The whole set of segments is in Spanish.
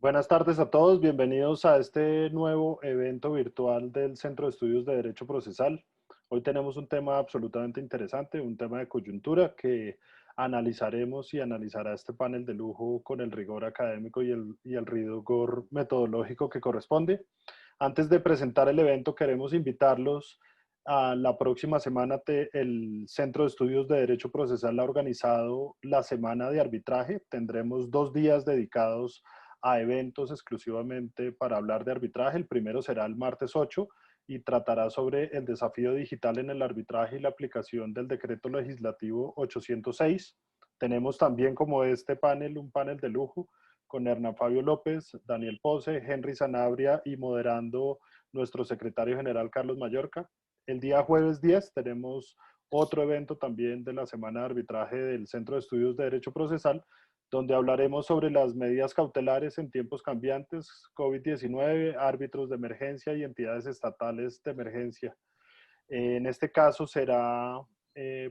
Buenas tardes a todos, bienvenidos a este nuevo evento virtual del Centro de Estudios de Derecho Procesal. Hoy tenemos un tema absolutamente interesante, un tema de coyuntura que analizaremos y analizará este panel de lujo con el rigor académico y el rigor metodológico que corresponde. Antes de presentar el evento, queremos invitarlos a la próxima semana. El Centro de Estudios de Derecho Procesal ha organizado la Semana de Arbitraje. Tendremos 2 días dedicados a eventos exclusivamente para hablar de arbitraje. El primero será el martes 8 y tratará sobre el desafío digital en el arbitraje y la aplicación del decreto legislativo 806. Tenemos también como este panel, un panel de lujo con Hernán Fabio López, Daniel Pose, Henry Sanabria y moderando nuestro secretario general Carlos Mallorca. El día jueves 10 tenemos otro evento también de la Semana de Arbitraje del Centro de Estudios de Derecho Procesal, donde hablaremos sobre las medidas cautelares en tiempos cambiantes, COVID-19, árbitros de emergencia y entidades estatales de emergencia. En este caso será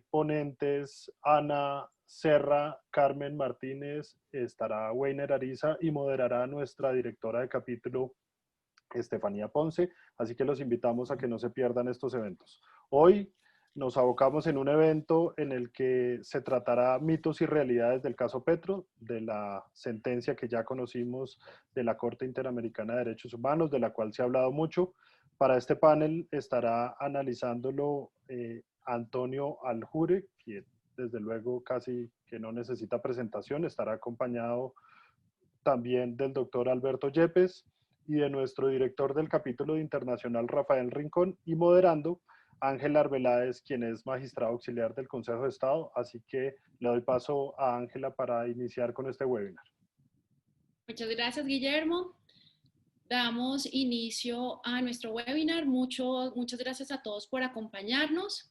ponentes Ana Serra, Carmen Martínez, estará Weiner Ariza y moderará nuestra directora de capítulo, Estefanía Ponce, así que los invitamos a que no se pierdan estos eventos. Hoy nos abocamos en un evento en el que se tratará mitos y realidades del caso Petro, de la sentencia que ya conocimos de la Corte Interamericana de Derechos Humanos, de la cual se ha hablado mucho. Para este panel estará analizándolo Antonio Aljure, quien desde luego casi que no necesita presentación, estará acompañado también del doctor Alberto Yepes y de nuestro director del capítulo de Internacional, Rafael Rincón, y moderando Ángela Arbeláez, quien es magistrado auxiliar del Consejo de Estado. Así que le doy paso a Ángela para iniciar con este webinar. Muchas gracias, Guillermo. Damos inicio a nuestro webinar. Muchas gracias a todos por acompañarnos.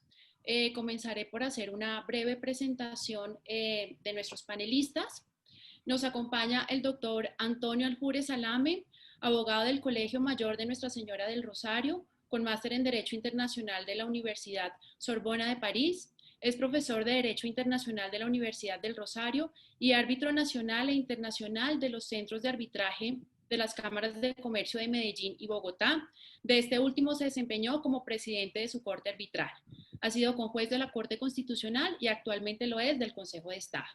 Comenzaré por hacer una breve presentación de nuestros panelistas. Nos acompaña el doctor Antonio Aljure Salame, abogado del Colegio Mayor de Nuestra Señora del Rosario, con máster en Derecho Internacional de la Universidad Sorbona de París. Es profesor de Derecho Internacional de la Universidad del Rosario y árbitro nacional e internacional de los centros de arbitraje de las cámaras de comercio de Medellín y Bogotá. De este último se desempeñó como presidente de su corte arbitral. Ha sido conjuez de la Corte Constitucional y actualmente lo es del Consejo de Estado.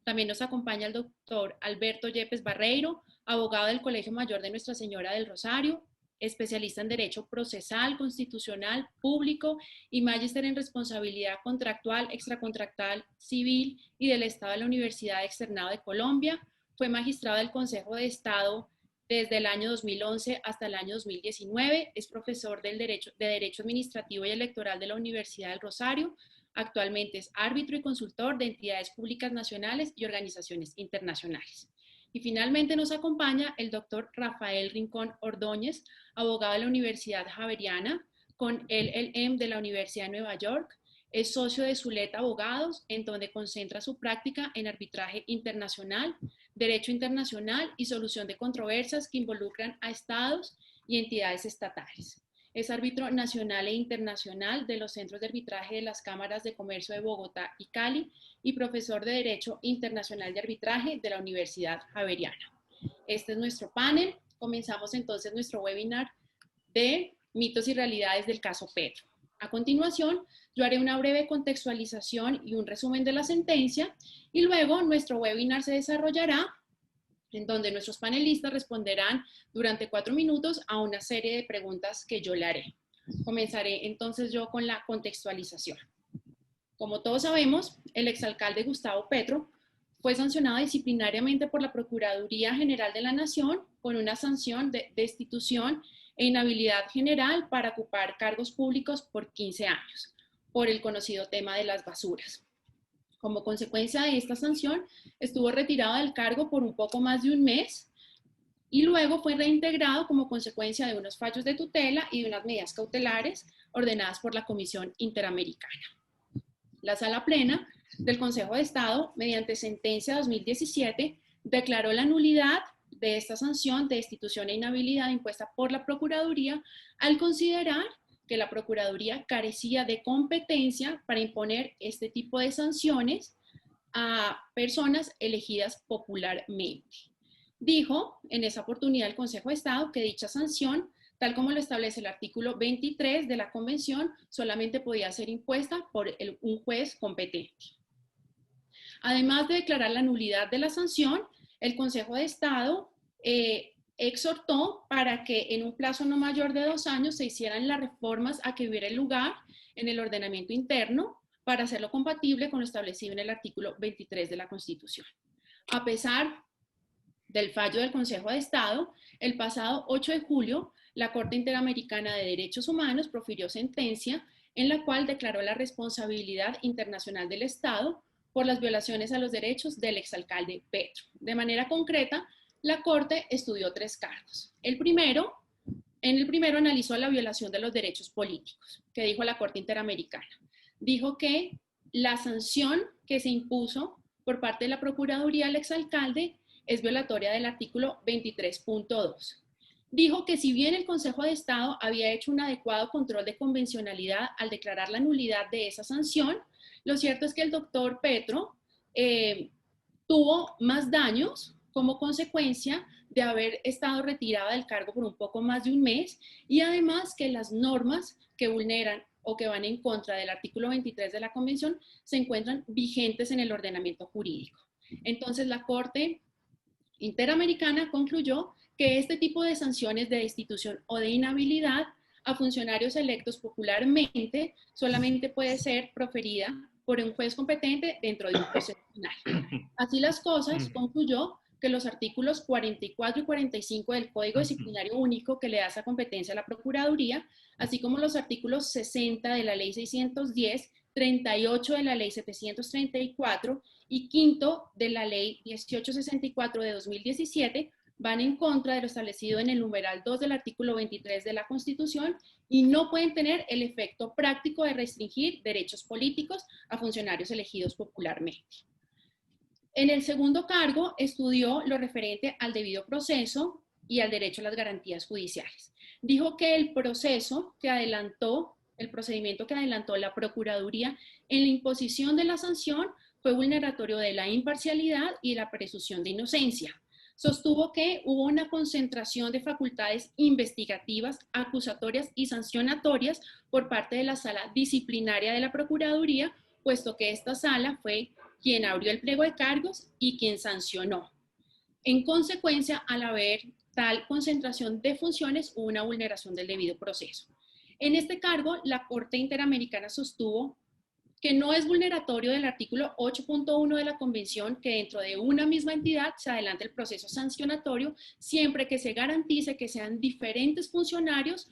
También nos acompaña el doctor Alberto Yepes Barreiro, abogado del Colegio Mayor de Nuestra Señora del Rosario, especialista en Derecho Procesal, Constitucional, Público y magíster en Responsabilidad Contractual, Extracontractual, Civil y del Estado de la Universidad Externado de Colombia. Fue magistrado del Consejo de Estado desde el año 2011 hasta el año 2019. Es profesor de Derecho Administrativo y Electoral de la Universidad del Rosario. Actualmente es árbitro y consultor de entidades públicas nacionales y organizaciones internacionales. Y finalmente nos acompaña el doctor Rafael Rincón Ordóñez, abogado de la Universidad Javeriana, con LLM de la Universidad de Nueva York. Es socio de Zuleta Abogados, en donde concentra su práctica en arbitraje internacional, derecho internacional y solución de controversias que involucran a estados y entidades estatales. Es árbitro nacional e internacional de los centros de arbitraje de las cámaras de comercio de Bogotá y Cali y profesor de Derecho Internacional de Arbitraje de la Universidad Javeriana. Este es nuestro panel. Comenzamos entonces nuestro webinar de mitos y realidades del caso Petro. A continuación, yo haré una breve contextualización y un resumen de la sentencia y luego nuestro webinar se desarrollará en donde nuestros panelistas responderán durante 4 minutos a una serie de preguntas que yo le haré. Comenzaré entonces yo con la contextualización. Como todos sabemos, el exalcalde Gustavo Petro fue sancionado disciplinariamente por la Procuraduría General de la Nación con una sanción de destitución e inhabilidad general para ocupar cargos públicos por 15 años, por el conocido tema de las basuras. Como consecuencia de esta sanción, estuvo retirado del cargo por un poco más de un mes y luego fue reintegrado como consecuencia de unos fallos de tutela y de unas medidas cautelares ordenadas por la Comisión Interamericana. La Sala Plena del Consejo de Estado, mediante sentencia 2017, declaró la nulidad de esta sanción de destitución e inhabilidad impuesta por la Procuraduría al considerar que la Procuraduría carecía de competencia para imponer este tipo de sanciones a personas elegidas popularmente. Dijo en esa oportunidad el Consejo de Estado que dicha sanción, tal como lo establece el artículo 23 de la Convención, solamente podía ser impuesta por un juez competente. Además de declarar la nulidad de la sanción, el Consejo de Estado exhortó para que en un plazo no mayor de 2 años se hicieran las reformas a que hubiera lugar en el ordenamiento interno para hacerlo compatible con lo establecido en el artículo 23 de la Constitución. A pesar del fallo del Consejo de Estado, el pasado 8 de julio, la Corte Interamericana de Derechos Humanos profirió sentencia en la cual declaró la responsabilidad internacional del Estado por las violaciones a los derechos del exalcalde Petro. De manera concreta, la Corte estudió 3 cargos. En el primero analizó la violación de los derechos políticos, que dijo la Corte Interamericana. Dijo que la sanción que se impuso por parte de la Procuraduría al exalcalde es violatoria del artículo 23.2. Dijo que si bien el Consejo de Estado había hecho un adecuado control de convencionalidad al declarar la nulidad de esa sanción, lo cierto es que el doctor Petro tuvo más daños como consecuencia de haber estado retirada del cargo por un poco más de un mes y además que las normas que vulneran o que van en contra del artículo 23 de la Convención se encuentran vigentes en el ordenamiento jurídico. Entonces la Corte Interamericana concluyó que este tipo de sanciones de destitución o de inhabilidad a funcionarios electos popularmente solamente puede ser proferida por un juez competente dentro de un proceso penal. Así las cosas, concluyó que los artículos 44 y 45 del Código Disciplinario Único que le da esa competencia a la Procuraduría, así como los artículos 60 de la Ley 610, 38 de la Ley 734 y quinto de la Ley 1864 de 2017, van en contra de lo establecido en el numeral 2 del artículo 23 de la Constitución y no pueden tener el efecto práctico de restringir derechos políticos a funcionarios elegidos popularmente. En el segundo cargo estudió lo referente al debido proceso y al derecho a las garantías judiciales. Dijo que el procedimiento que adelantó la Procuraduría en la imposición de la sanción fue vulneratorio de la imparcialidad y la presunción de inocencia. Sostuvo que hubo una concentración de facultades investigativas, acusatorias y sancionatorias por parte de la sala disciplinaria de la Procuraduría, puesto que esta sala fue quien abrió el pliego de cargos y quien sancionó. En consecuencia, al haber tal concentración de funciones, hubo una vulneración del debido proceso. En este cargo, la Corte Interamericana sostuvo que no es vulneratorio del artículo 8.1 de la Convención que dentro de una misma entidad se adelante el proceso sancionatorio siempre que se garantice que sean diferentes funcionarios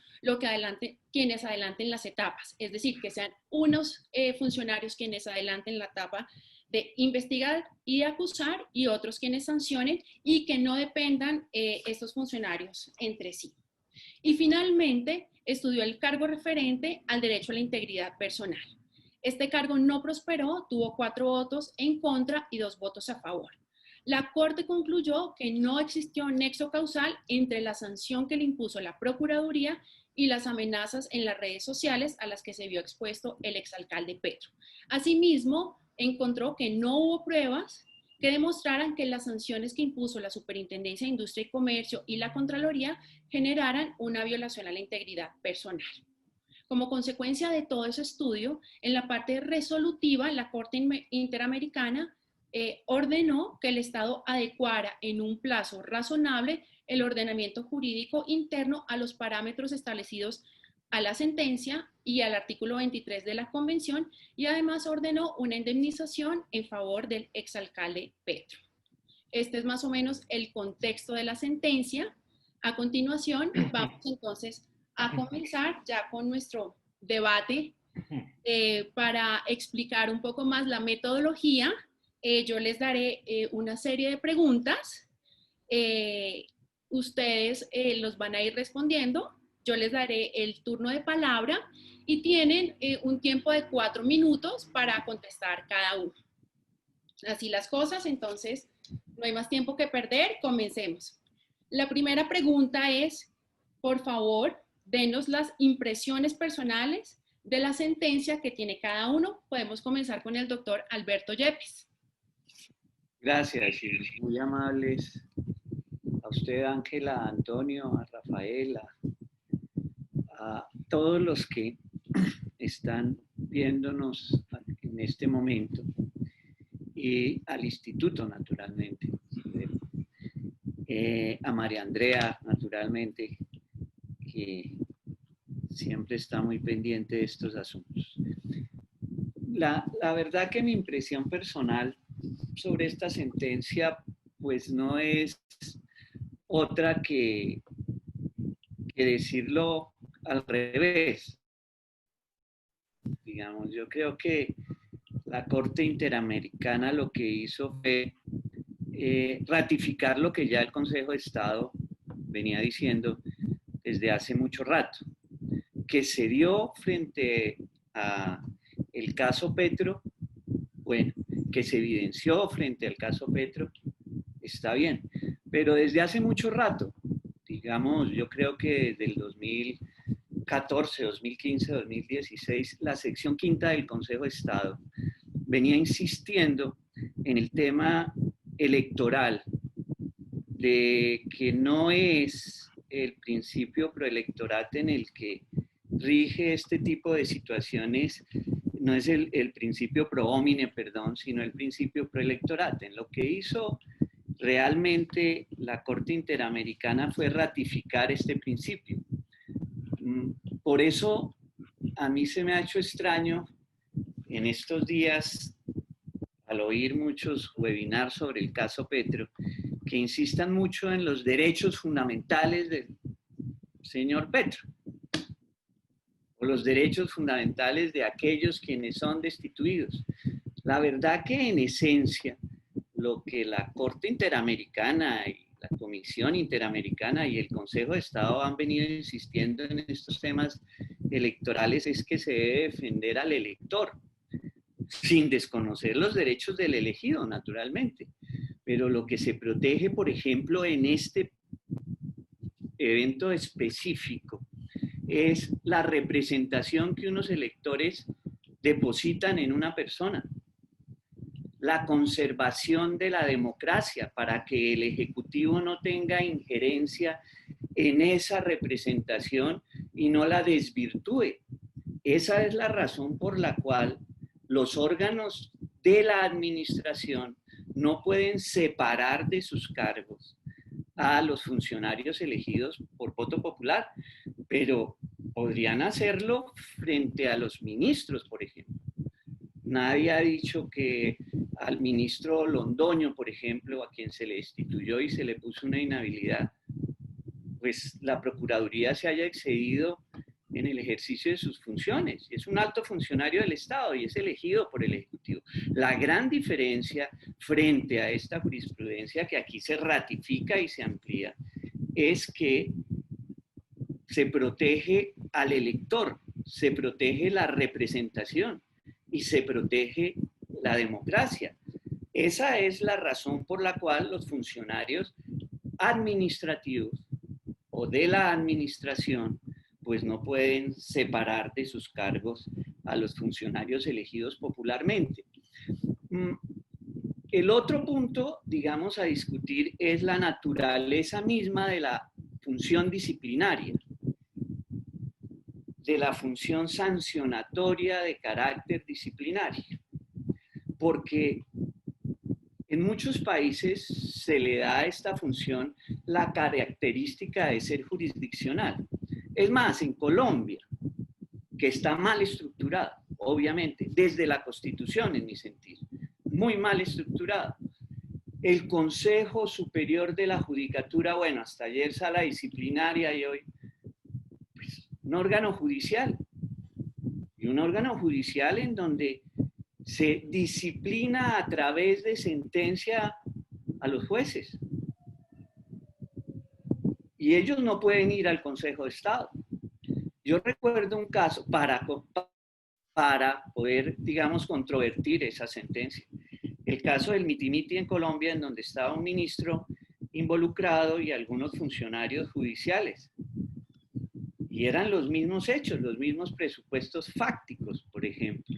quienes adelanten las etapas, es decir, que sean unos funcionarios quienes adelanten la etapa de investigar y acusar y otros quienes sancionen y que no dependan estos funcionarios entre sí. Y finalmente, estudió el cargo referente al derecho a la integridad personal. Este cargo no prosperó, tuvo 4 votos en contra y 2 votos a favor. La Corte concluyó que no existió nexo causal entre la sanción que le impuso la Procuraduría y las amenazas en las redes sociales a las que se vio expuesto el exalcalde Petro. Asimismo, encontró que no hubo pruebas que demostraran que las sanciones que impuso la Superintendencia de Industria y Comercio y la Contraloría generaran una violación a la integridad personal. Como consecuencia de todo ese estudio, en la parte resolutiva, la Corte Interamericana ordenó que el Estado adecuara en un plazo razonable el ordenamiento jurídico interno a los parámetros establecidos a la sentencia y al artículo 23 de la Convención y además ordenó una indemnización en favor del exalcalde Petro. Este es más o menos el contexto de la sentencia. A continuación, vamos entonces a comenzar ya con nuestro debate para explicar un poco más la metodología. Yo les daré una serie de preguntas. Ustedes los van a ir respondiendo. Yo les daré el turno de palabra y tienen un tiempo de 4 minutos para contestar cada uno. Así las cosas, entonces no hay más tiempo que perder. Comencemos. La primera pregunta es, por favor, denos las impresiones personales de la sentencia que tiene cada uno. Podemos comenzar con el doctor Alberto Yepes. Gracias, muy amables. usted, Ángela, a Antonio, a Rafael, a todos los que están viéndonos en este momento y al instituto, naturalmente. A María Andrea, naturalmente, que siempre está muy pendiente de estos asuntos. La verdad que mi impresión personal sobre esta sentencia, pues no es otra que decirlo al revés. Digamos, yo creo que la Corte Interamericana lo que hizo fue ratificar lo que ya el Consejo de Estado venía diciendo desde hace mucho rato, que se dio frente a el caso Petro, bueno, que se evidenció frente al caso Petro, está bien, pero desde hace mucho rato, digamos, yo creo que desde el 2014, 2015, 2016, la sección quinta del Consejo de Estado venía insistiendo en el tema electoral, de que no es el principio proelectorate en el que rige este tipo de situaciones, no es el principio pro homine, perdón, sino el principio proelectorate. En lo que hizo realmente la Corte Interamericana fue ratificar este principio. Por eso a mí se me ha hecho extraño en estos días, al oír muchos webinars sobre el caso Petro, que insistan mucho en los derechos fundamentales del señor Petro, o los derechos fundamentales de aquellos quienes son destituidos. La verdad que en esencia, lo que la Corte Interamericana y la Comisión Interamericana y el Consejo de Estado han venido insistiendo en estos temas electorales es que se debe defender al elector, sin desconocer los derechos del elegido, naturalmente. Pero lo que se protege, por ejemplo, en este evento específico, es la representación que unos electores depositan en una persona, la conservación de la democracia para que el Ejecutivo no tenga injerencia en esa representación y no la desvirtúe. Esa es la razón por la cual los órganos de la administración no pueden separar de sus cargos a los funcionarios elegidos por voto popular, pero podrían hacerlo frente a los ministros, por ejemplo. Nadie ha dicho que al ministro Londoño, por ejemplo, a quien se le destituyó y se le puso una inhabilidad, pues la Procuraduría se haya excedido en el ejercicio de sus funciones. Es un alto funcionario del Estado y es elegido por el Ejecutivo. La gran diferencia frente a esta jurisprudencia que aquí se ratifica y se amplía es que se protege al elector, se protege la representación y se protege la democracia. Esa es la razón por la cual los funcionarios administrativos o de la administración pues no pueden separar de sus cargos a los funcionarios elegidos popularmente. El otro punto, digamos, a discutir es la naturaleza misma de la función disciplinaria, de la función sancionatoria de carácter disciplinario, porque en muchos países se le da a esta función la característica de ser jurisdiccional. Es más, en Colombia, que está mal estructurada, obviamente, desde la Constitución, en mi sentido, muy mal estructurada. El Consejo Superior de la Judicatura, bueno, hasta ayer sala disciplinaria y hoy, pues, un órgano judicial. Y un órgano judicial en donde se disciplina a través de sentencia a los jueces. Y ellos no pueden ir al Consejo de Estado. Yo recuerdo un caso para poder, digamos, controvertir esa sentencia. El caso del Miti-Miti en Colombia, en donde estaba un ministro involucrado y algunos funcionarios judiciales. Y eran los mismos hechos, los mismos presupuestos fácticos, por ejemplo,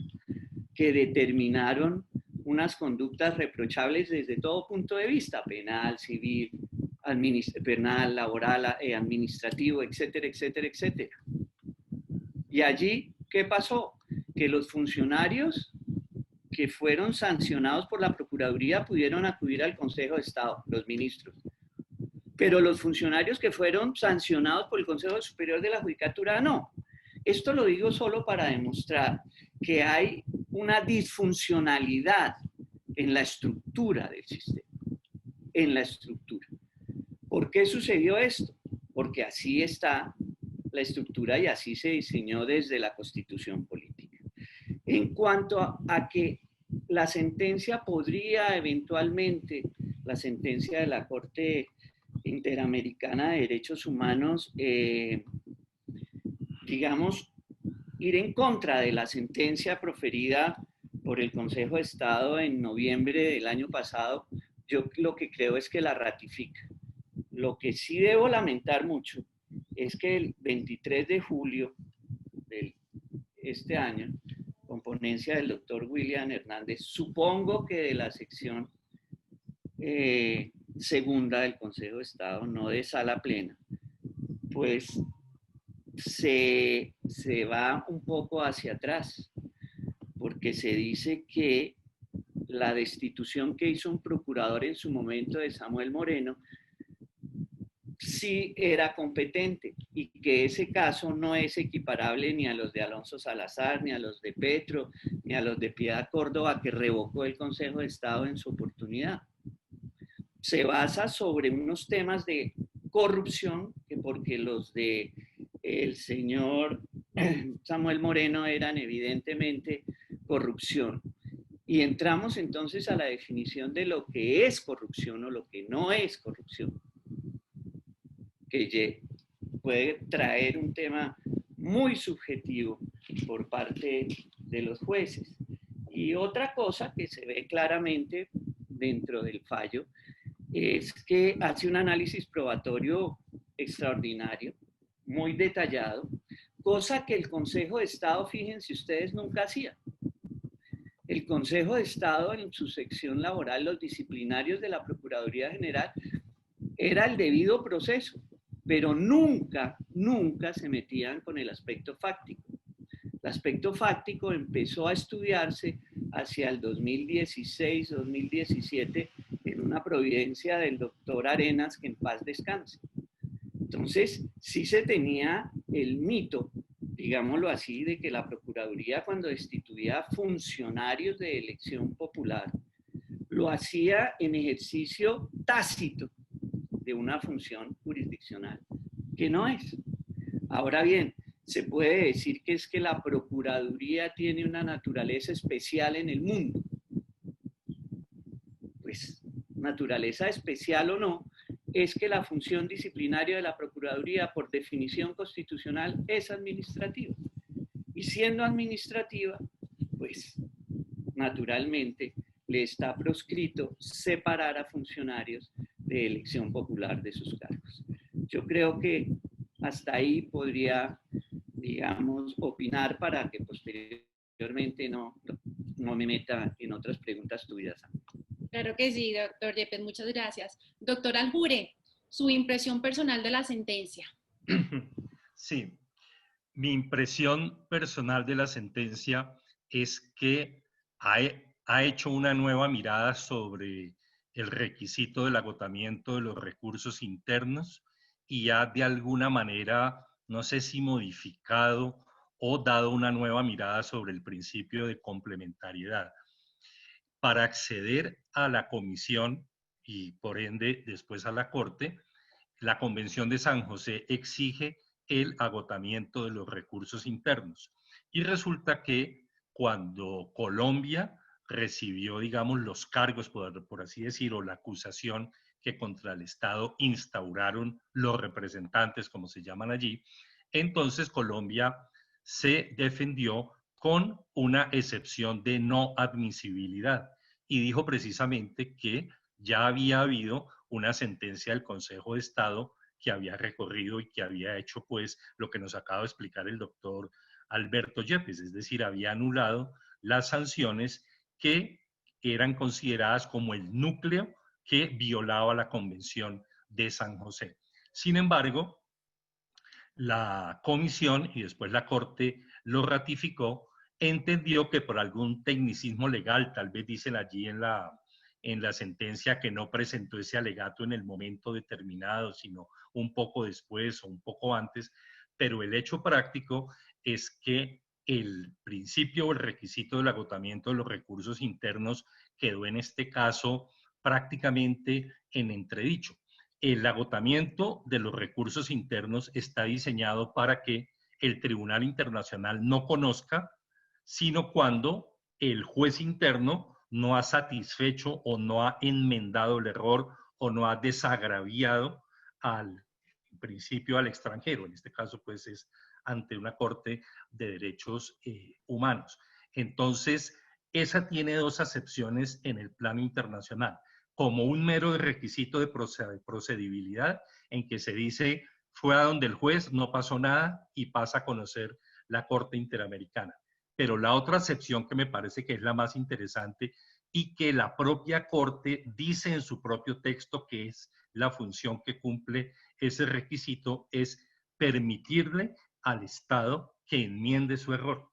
que determinaron unas conductas reprochables desde todo punto de vista, penal, civil, penal, laboral, administrativo, etcétera, etcétera, etcétera. Y allí, ¿qué pasó? Que los funcionarios que fueron sancionados por la Procuraduría pudieron acudir al Consejo de Estado, los ministros. Pero los funcionarios que fueron sancionados por el Consejo Superior de la Judicatura, no. Esto lo digo solo para demostrar que hay una disfuncionalidad en la estructura del sistema, en la estructura. ¿Por qué sucedió esto? Porque así está la estructura y así se diseñó desde la Constitución política. En cuanto a que la sentencia podría eventualmente, la sentencia de la Corte Interamericana de Derechos Humanos, digamos, ir en contra de la sentencia proferida por el Consejo de Estado en noviembre del año pasado, yo lo que creo es que la ratifica. Lo que sí debo lamentar mucho es que el 23 de julio de este año, con ponencia del doctor William Hernández, supongo que de la sección segunda del Consejo de Estado, no de sala plena, pues se va un poco hacia atrás, porque se dice que la destitución que hizo un procurador en su momento de Samuel Moreno sí era competente y que ese caso no es equiparable ni a los de Alonso Salazar, ni a los de Petro, ni a los de Piedad Córdoba que revocó el Consejo de Estado en su oportunidad. Se basa sobre unos temas de corrupción, que porque los de el señor Samuel Moreno eran evidentemente corrupción. Y entramos entonces a la definición de lo que es corrupción o lo que no es corrupción, que puede traer un tema muy subjetivo por parte de los jueces. Y otra cosa que se ve claramente dentro del fallo es que hace un análisis probatorio extraordinario, muy detallado, cosa que el Consejo de Estado, fíjense ustedes, nunca hacía. El Consejo de Estado, en su sección laboral, los disciplinarios de la Procuraduría General, era el debido proceso, pero nunca se metían con el aspecto fáctico. El aspecto fáctico empezó a estudiarse hacia el 2016-2017 en una providencia del doctor Arenas, que en paz descanse. Entonces, sí se tenía el mito, digámoslo así, de que la Procuraduría, cuando destituía funcionarios de elección popular, lo hacía en ejercicio tácito de una función jurisdiccional, que no es. Ahora bien, se puede decir que es que la Procuraduría tiene una naturaleza especial en el mundo. Pues, naturaleza especial o no, es que la función disciplinaria de la Procuraduría, por definición constitucional, es administrativa. Y siendo administrativa, pues, naturalmente, le está proscrito separar a funcionarios de elección popular de sus cargos. Yo creo que hasta ahí podría, digamos, opinar para que posteriormente no me meta en otras preguntas tuyas. Claro que sí, doctor Yepes, muchas gracias. Doctor Aljure, su impresión personal de la sentencia. Sí, mi impresión personal de la sentencia es que ha hecho una nueva mirada sobre el requisito del agotamiento de los recursos internos y ha de alguna manera, no sé si modificado o dado una nueva mirada sobre el principio de complementariedad. Para acceder a la comisión y por ende después a la Corte, la Convención de San José exige el agotamiento de los recursos internos. Y resulta que cuando Colombia recibió, digamos, los cargos, por así decirlo, la acusación que contra el Estado instauraron los representantes, como se llaman allí, entonces Colombia se defendió con una excepción de no admisibilidad y dijo precisamente que ya había habido una sentencia del Consejo de Estado que había recorrido y que había hecho pues lo que nos acaba de explicar el doctor Alberto Yepes, es decir, había anulado las sanciones que eran consideradas como el núcleo que violaba la Convención de San José. Sin embargo, la comisión y después la Corte lo ratificó, entendió que por algún tecnicismo legal, tal vez dicen allí en la sentencia que no presentó ese alegato en el momento determinado, sino un poco después o un poco antes, pero el hecho práctico es que el principio o el requisito del agotamiento de los recursos internos quedó en este caso prácticamente en entredicho. El agotamiento de los recursos internos está diseñado para que el Tribunal Internacional no conozca, sino cuando el juez interno no ha satisfecho o no ha enmendado el error o no ha desagraviado al principio al extranjero. En este caso, pues es ante una Corte de Derechos Humanos. Entonces, esa tiene dos acepciones en el plano internacional, como un mero requisito de procedibilidad, en que se dice, fue a donde el juez, no pasó nada y pasa a conocer la Corte Interamericana. Pero la otra acepción que me parece que es la más interesante y que la propia Corte dice en su propio texto que es la función que cumple ese requisito, es permitirle al Estado que enmiende su error.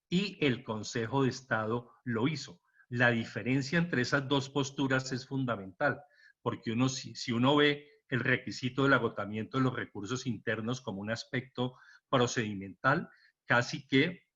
Y el Consejo de Estado lo hizo. La diferencia entre esas dos posturas es fundamental, porque si uno ve el requisito del agotamiento de los recursos internos como un aspecto procedimental, casi que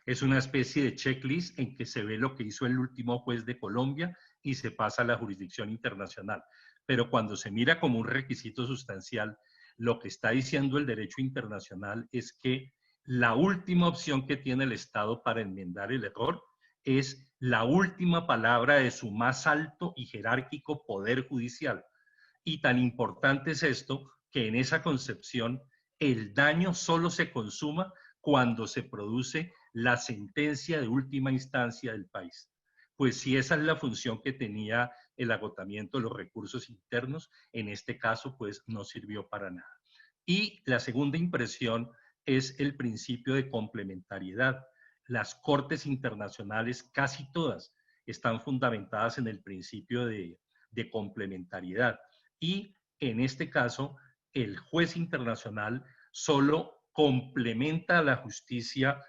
es una especie de checklist en que se ve lo que hizo el último juez de Colombia y se pasa a la jurisdicción internacional. Pero cuando se mira como un requisito sustancial, lo que está diciendo el derecho internacional es que la última opción que tiene el Estado para enmendar el error es la última palabra de su más alto y jerárquico poder judicial. Y tan importante es esto que en esa concepción el daño solo se consuma cuando se produce la sentencia de última instancia del país. Pues si esa es la función que tenía el agotamiento de los recursos internos, en este caso pues no sirvió para nada. Y la segunda impresión es el principio de complementariedad. Las cortes internacionales, casi todas, están fundamentadas en el principio de complementariedad. Y en este caso, el juez internacional solo complementa a la justicia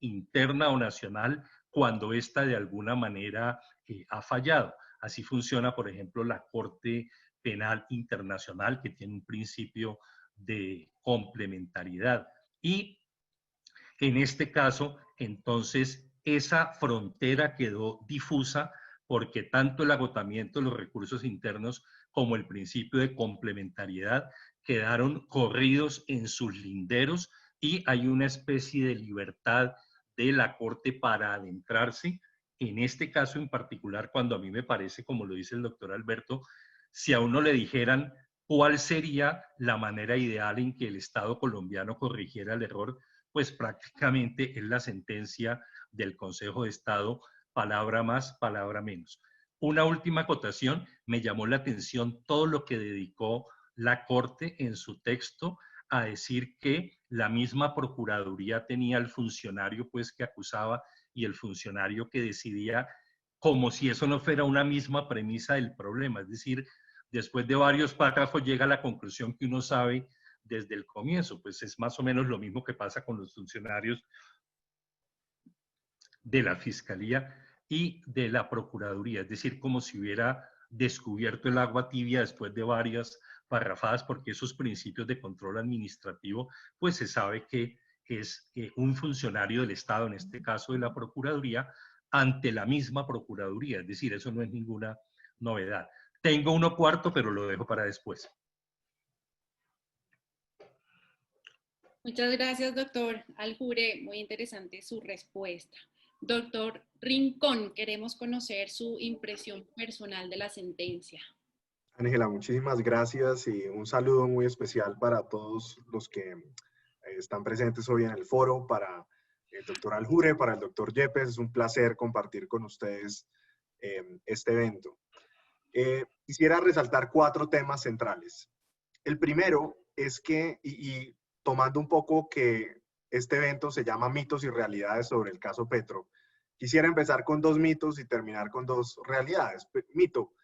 interna o nacional cuando ésta de alguna manera ha fallado. Así funciona, por ejemplo, la Corte Penal Internacional, que tiene un principio de complementariedad. Y en este caso, entonces, esa frontera quedó difusa porque tanto el agotamiento de los recursos internos como el principio de complementariedad quedaron corridos en sus linderos y hay una especie de libertad de la Corte para adentrarse. En este caso en particular, cuando a mí me parece, como lo dice el doctor Alberto, si a uno le dijeran cuál sería la manera ideal en que el Estado colombiano corrigiera el error, pues prácticamente es la sentencia del Consejo de Estado, palabra más, palabra menos. Una última acotación, me llamó la atención todo lo que dedicó la Corte en su texto a decir que la misma Procuraduría tenía el funcionario pues que acusaba y el funcionario que decidía, como si eso no fuera una misma premisa del problema. Es decir, después de varios párrafos llega a la conclusión que uno sabe desde el comienzo, pues es más o menos lo mismo que pasa con los funcionarios de la Fiscalía y de la Procuraduría, es decir, como si hubiera descubierto el agua tibia después de varias parrafadas, porque esos principios de control administrativo, pues se sabe que es un funcionario del Estado, en este caso de la Procuraduría, ante la misma Procuraduría, es decir, eso no es ninguna novedad. Tengo 1/4, pero lo dejo para después. Muchas gracias, doctor Aljure. Muy interesante su respuesta. Doctor Rincón, queremos conocer su impresión personal de la sentencia. Ángela, muchísimas gracias y un saludo muy especial para todos los que están presentes hoy en el foro, para el doctor Aljure, para el doctor Yepes. Es un placer compartir con ustedes este evento. Quisiera resaltar 4 temas centrales. El primero es que, y tomando un poco que este evento se llama Mitos y Realidades sobre el caso Petro, quisiera empezar con 2 mitos y terminar con 2 realidades. Mito,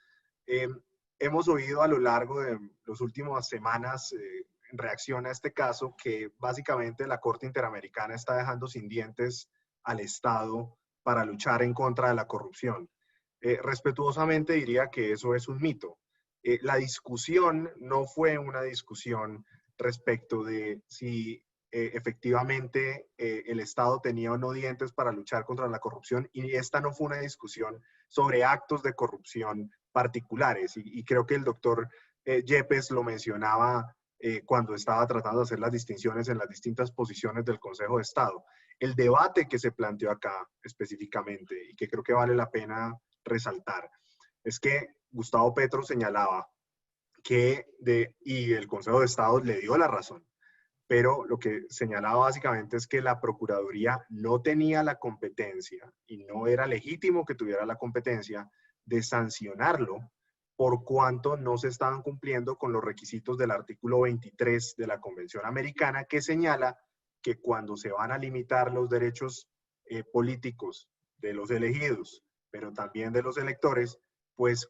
hemos oído a lo largo de las últimas semanas, en reacción a este caso, que básicamente la Corte Interamericana está dejando sin dientes al Estado para luchar en contra de la corrupción. Respetuosamente diría que eso es un mito. La discusión no fue una discusión respecto de si efectivamente el Estado tenía o no dientes para luchar contra la corrupción, y esta no fue una discusión sobre actos de corrupción particulares, y creo que el doctor Yepes lo mencionaba cuando estaba tratando de hacer las distinciones en las distintas posiciones del Consejo de Estado. El debate que se planteó acá específicamente, y que creo que vale la pena resaltar, es que Gustavo Petro señalaba que, y el Consejo de Estado le dio la razón, pero lo que señalaba básicamente es que la Procuraduría no tenía la competencia, y no era legítimo que tuviera la competencia de sancionarlo por cuanto no se estaban cumpliendo con los requisitos del artículo 23 de la Convención Americana, que señala que cuando se van a limitar los derechos políticos de los elegidos, pero también de los electores, pues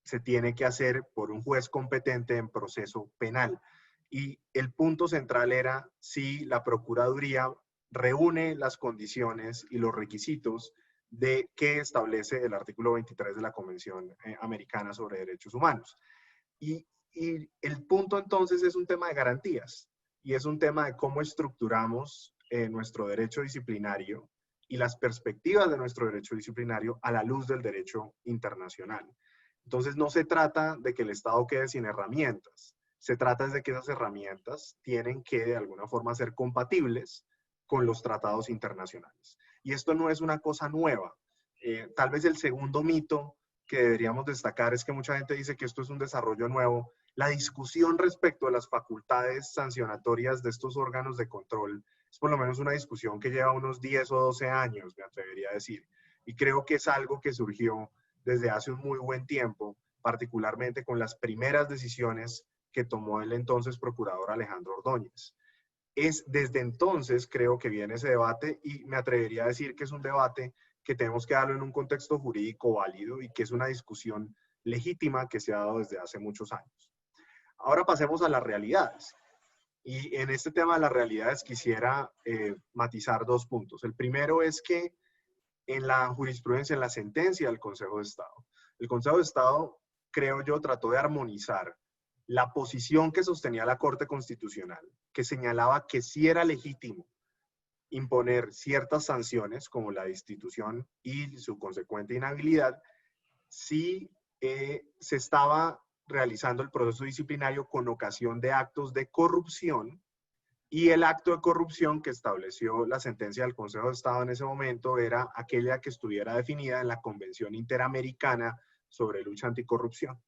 se tiene que hacer por un juez competente en proceso penal. Y el punto central era si la Procuraduría reúne las condiciones y los requisitos de que establece el artículo 23 de la Convención Americana sobre Derechos Humanos. Y el punto entonces es un tema de garantías, y es un tema de cómo estructuramos nuestro derecho disciplinario y las perspectivas de nuestro derecho disciplinario a la luz del derecho internacional. Entonces no se trata de que el Estado quede sin herramientas, se trata de que esas herramientas tienen que de alguna forma ser compatibles con los tratados internacionales. Y esto no es una cosa nueva. Tal vez el segundo mito que deberíamos destacar es que mucha gente dice que esto es un desarrollo nuevo. La discusión respecto a las facultades sancionatorias de estos órganos de control es por lo menos una discusión que lleva unos 10 o 12 años, me atrevería a decir. Y creo que es algo que surgió desde hace un muy buen tiempo, particularmente con las primeras decisiones que tomó el entonces procurador Alejandro Ordóñez. Desde entonces creo que viene ese debate, y me atrevería a decir que es un debate que tenemos que darlo en un contexto jurídico válido, y que es una discusión legítima que se ha dado desde hace muchos años. Ahora pasemos a las realidades. Y en este tema de las realidades quisiera matizar dos puntos. El primero es que en la jurisprudencia, en la sentencia del Consejo de Estado, el Consejo de Estado, creo yo, trató de armonizar la posición que sostenía la Corte Constitucional, que señalaba que sí era legítimo imponer ciertas sanciones, como la destitución y su consecuente inhabilidad, si se estaba realizando el proceso disciplinario con ocasión de actos de corrupción, y el acto de corrupción que estableció la sentencia del Consejo de Estado en ese momento era aquella que estuviera definida en la Convención Interamericana sobre Lucha Anticorrupción.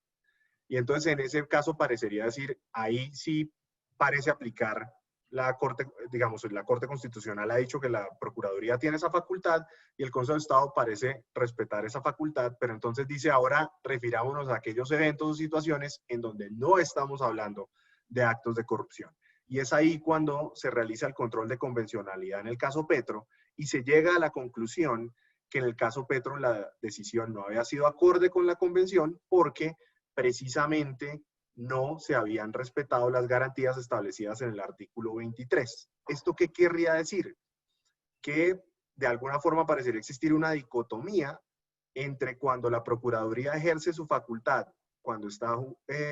Y entonces en ese caso parecería decir, ahí sí parece aplicar la Corte, digamos, la Corte Constitucional ha dicho que la Procuraduría tiene esa facultad, y el Consejo de Estado parece respetar esa facultad, pero entonces dice, ahora refirámonos a aquellos eventos o situaciones en donde no estamos hablando de actos de corrupción. Y es ahí cuando se realiza el control de convencionalidad en el caso Petro, y se llega a la conclusión que en el caso Petro la decisión no había sido acorde con la convención, porque precisamente no se habían respetado las garantías establecidas en el artículo 23. ¿Esto qué querría decir? Que de alguna forma parecería existir una dicotomía entre cuando la Procuraduría ejerce su facultad, cuando está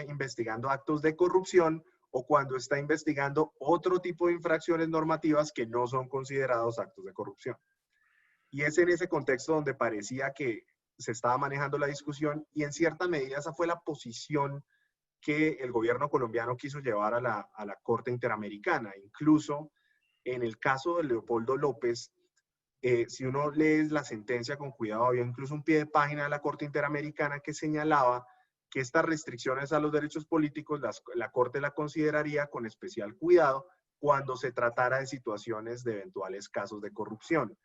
investigando actos de corrupción, o cuando está investigando otro tipo de infracciones normativas que no son considerados actos de corrupción. Y es en ese contexto donde parecía que se estaba manejando la discusión, y en cierta medida esa fue la posición que el gobierno colombiano quiso llevar a la Corte Interamericana. Incluso en el caso de Leopoldo López, si uno lee la sentencia con cuidado, había incluso un pie de página de la Corte Interamericana que señalaba que estas restricciones a los derechos políticos la Corte la consideraría con especial cuidado cuando se tratara de situaciones de eventuales casos de corrupción.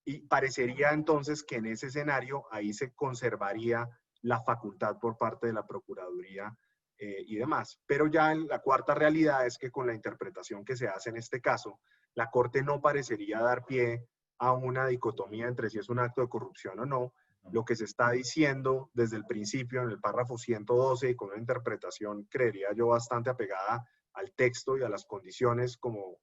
Y parecería entonces que en ese escenario ahí se conservaría la facultad por parte de la Procuraduría y demás. Pero ya la cuarta realidad es que con la interpretación que se hace en este caso, la Corte no parecería dar pie a una dicotomía entre si es un acto de corrupción o no, lo que se está diciendo desde el principio en el párrafo 112 con una interpretación, creería yo, bastante apegada al texto y a las condiciones como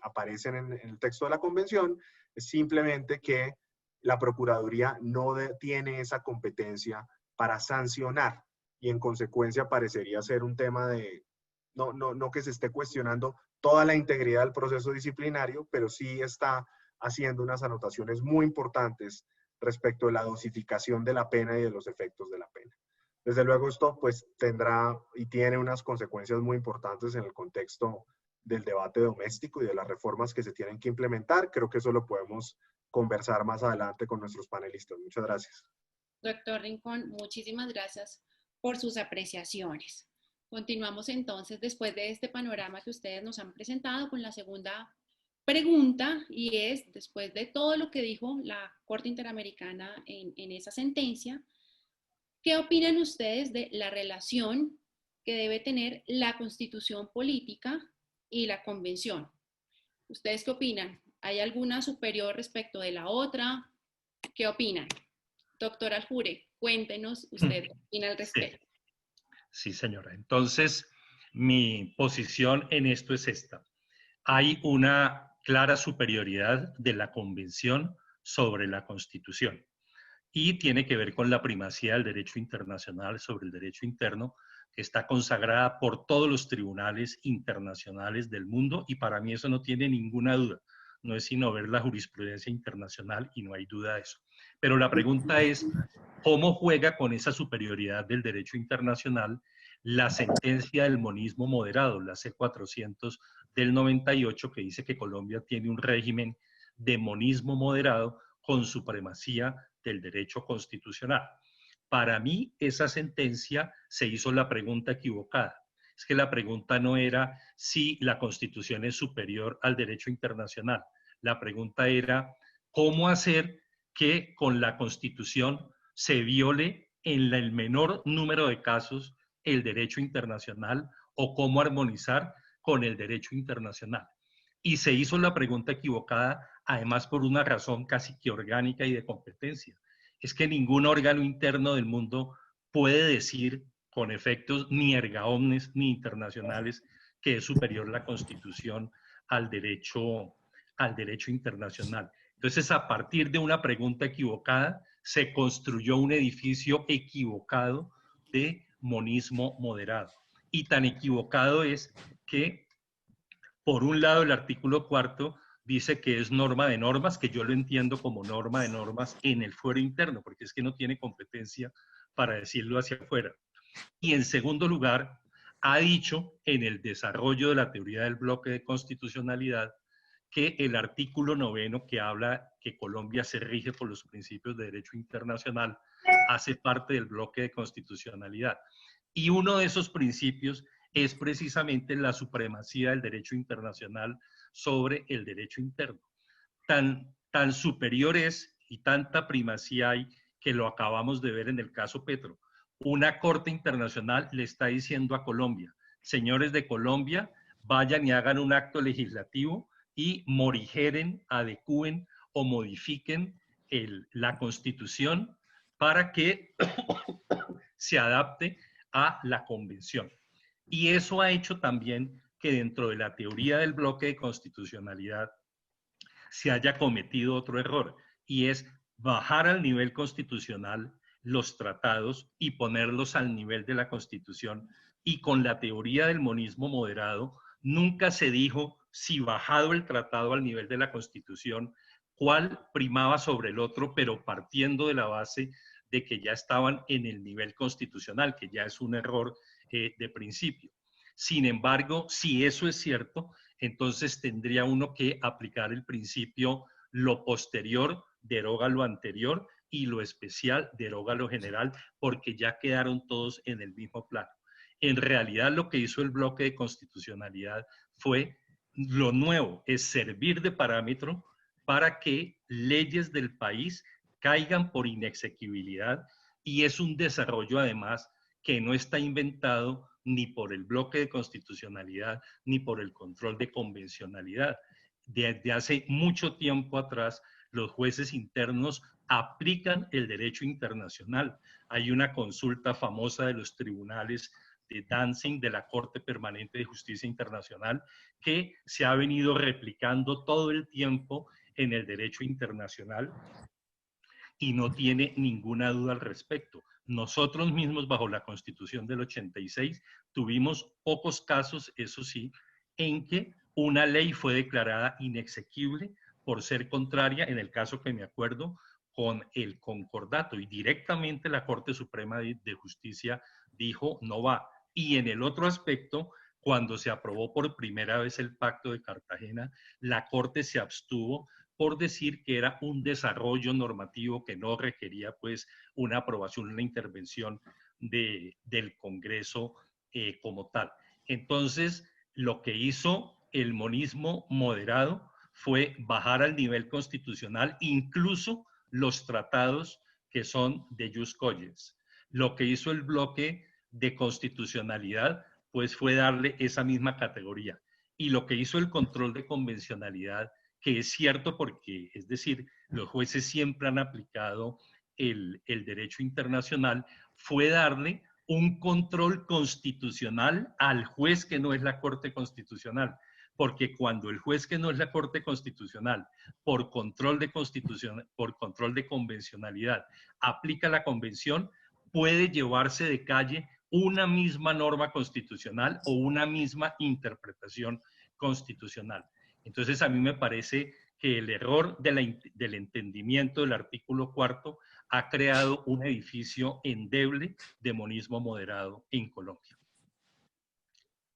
aparecen en el texto de la convención, es simplemente que la Procuraduría no tiene esa competencia para sancionar y en consecuencia parecería ser un tema de, no que se esté cuestionando toda la integridad del proceso disciplinario, pero sí está haciendo unas anotaciones muy importantes respecto de la dosificación de la pena y de los efectos de la pena. Desde luego esto pues tendrá y tiene unas consecuencias muy importantes en el contexto del debate doméstico y de las reformas que se tienen que implementar. Creo que eso lo podemos conversar más adelante con nuestros panelistas. Muchas gracias. Doctor Rincón, muchísimas gracias por sus apreciaciones. Continuamos entonces, después de este panorama que ustedes nos han presentado, con la segunda pregunta, y es, después de todo lo que dijo la Corte Interamericana en esa sentencia, ¿qué opinan ustedes de la relación que debe tener la Constitución política y la Convención? ¿Ustedes qué opinan? ¿Hay alguna superior respecto de la otra? ¿Qué opinan? Doctor Aljure, cuéntenos usted qué opina al respecto. Sí, señora. Entonces, mi posición en esto es esta. Hay una clara superioridad de la Convención sobre la Constitución y tiene que ver con la primacía del derecho internacional sobre el derecho interno, que está consagrada por todos los tribunales internacionales del mundo, y para mí eso no tiene ninguna duda. No es sino ver la jurisprudencia internacional y no hay duda de eso. Pero la pregunta es, ¿cómo juega con esa superioridad del derecho internacional la sentencia del monismo moderado, la C-400 del 98, que dice que Colombia tiene un régimen de monismo moderado con supremacía del derecho constitucional? Para mí, esa sentencia se hizo la pregunta equivocada. Es que la pregunta no era si la Constitución es superior al derecho internacional. La pregunta era cómo hacer que con la Constitución se viole en el menor número de casos el derecho internacional o cómo armonizar con el derecho internacional. Y se hizo la pregunta equivocada, además por una razón casi que orgánica y de competencia. Es que ningún órgano interno del mundo puede decir con efectos ni erga omnes ni internacionales que es superior la Constitución al derecho internacional. Entonces, a partir de una pregunta equivocada, se construyó un edificio equivocado de monismo moderado. Y tan equivocado es que, por un lado, el artículo 4 dice que es norma de normas, que yo lo entiendo como norma de normas en el fuero interno, porque es que no tiene competencia para decirlo hacia afuera. Y en segundo lugar, ha dicho en el desarrollo de la teoría del bloque de constitucionalidad que el artículo 9, que habla que Colombia se rige por los principios de derecho internacional, hace parte del bloque de constitucionalidad. Y uno de esos principios es precisamente la supremacía del derecho internacional sobre el derecho interno. Tan superior es y tanta primacía hay que lo acabamos de ver en el caso Petro. Una corte internacional le está diciendo a Colombia, señores de Colombia, vayan y hagan un acto legislativo y morigeren, adecúen o modifiquen la Constitución para que se adapte a la Convención. Y eso ha hecho también que dentro de la teoría del bloque de constitucionalidad se haya cometido otro error, y es bajar al nivel constitucional los tratados y ponerlos al nivel de la Constitución. Y con la teoría del monismo moderado, nunca se dijo si bajado el tratado al nivel de la Constitución, cuál primaba sobre el otro, pero partiendo de la base de que ya estaban en el nivel constitucional, que ya es un error de principio. Sin embargo, si eso es cierto, entonces tendría uno que aplicar el principio lo posterior deroga lo anterior y lo especial deroga lo general, porque ya quedaron todos en el mismo plano. En realidad lo que hizo el bloque de constitucionalidad fue lo nuevo, es servir de parámetro para que leyes del país caigan por inexequibilidad, y es un desarrollo además que no está inventado ni por el bloque de constitucionalidad ni por el control de convencionalidad. Desde hace mucho tiempo atrás, los jueces internos aplican el derecho internacional. Hay una consulta famosa de los tribunales de Danzig, de la Corte Permanente de Justicia Internacional, que se ha venido replicando todo el tiempo en el derecho internacional y no tiene ninguna duda al respecto. Nosotros mismos, bajo la Constitución del 86, tuvimos pocos casos, eso sí, en que una ley fue declarada inexequible por ser contraria, en el caso que me acuerdo, con el concordato, y directamente la Corte Suprema de Justicia dijo no va. Y en el otro aspecto, cuando se aprobó por primera vez el Pacto de Cartagena, la Corte se abstuvo por decir que era un desarrollo normativo que no requería pues una aprobación, una intervención del Congreso como tal. Entonces, lo que hizo el monismo moderado fue bajar al nivel constitucional incluso los tratados que son de jus cogens. Lo que hizo el bloque de constitucionalidad pues fue darle esa misma categoría. Y lo que hizo el control de convencionalidad, que es cierto porque, es decir, los jueces siempre han aplicado el derecho internacional, fue darle un control constitucional al juez que no es la Corte Constitucional. Porque cuando el juez que no es la Corte Constitucional, por control de convencionalidad, aplica la convención, puede llevarse de calle una misma norma constitucional o una misma interpretación constitucional. Entonces, a mí me parece que el error del entendimiento del artículo 4 ha creado un edificio endeble de monismo moderado en Colombia.